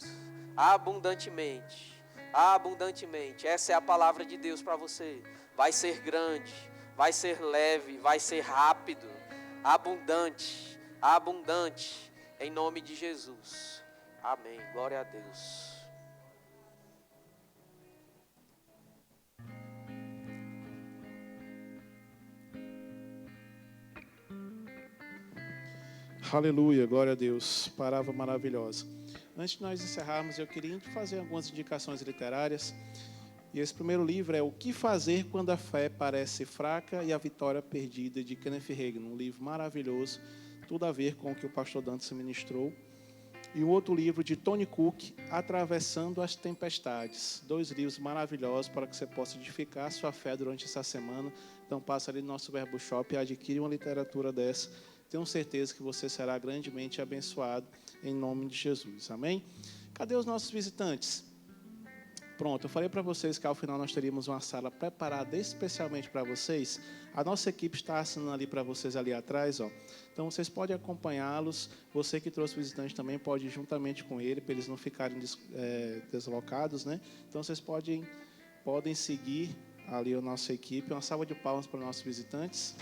abundantemente. Abundantemente. Essa é a palavra de Deus para você. Vai ser grande, vai ser leve, vai ser rápido, abundante, abundante, em nome de Jesus. Amém. Glória a Deus. Aleluia, glória a Deus. Palavra maravilhosa. Antes de nós encerrarmos, eu queria fazer algumas indicações literárias. E esse primeiro livro é O que Fazer Quando a Fé Parece Fraca e a Vitória Perdida, de Kenneth Hagin. Um livro maravilhoso, tudo a ver com o que o pastor Dantas ministrou. E um outro livro de Tony Cook, Atravessando as Tempestades. 2 livros maravilhosos para que você possa edificar a sua fé durante essa semana. Então passa ali no nosso Verbo Shop e adquire uma literatura dessa. Tenho certeza que você será grandemente abençoado em nome de Jesus. Amém? Cadê os nossos visitantes? Pronto, eu falei para vocês que ao final nós teríamos uma sala preparada especialmente para vocês. A nossa equipe está assinando ali para vocês ali atrás, ó. Então vocês podem acompanhá-los. Você que trouxe visitantes também pode ir juntamente com ele, para eles não ficarem deslocados, né? Então vocês podem seguir ali a nossa equipe. Uma salva de palmas para os nossos visitantes.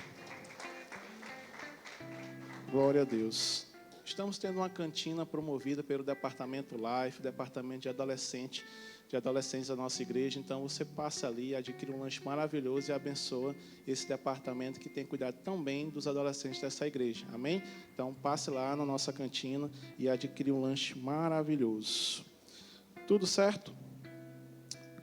Glória a Deus. Estamos tendo uma cantina promovida pelo Departamento Life, Departamento de Adolescentes da nossa igreja. Então você passa ali, adquire um lanche maravilhoso e abençoa esse departamento que tem cuidado tão bem dos adolescentes dessa igreja. Amém? Então passe lá na nossa cantina e adquire um lanche maravilhoso. Tudo certo?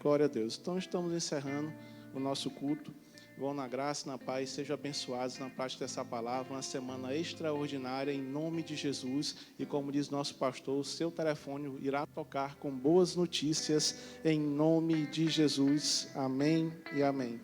Glória a Deus. Então estamos encerrando o nosso culto. Vão na graça, na paz, sejam abençoados na prática dessa palavra. Uma semana extraordinária em nome de Jesus. E como diz nosso pastor, o seu telefone irá tocar com boas notícias em nome de Jesus. Amém e amém.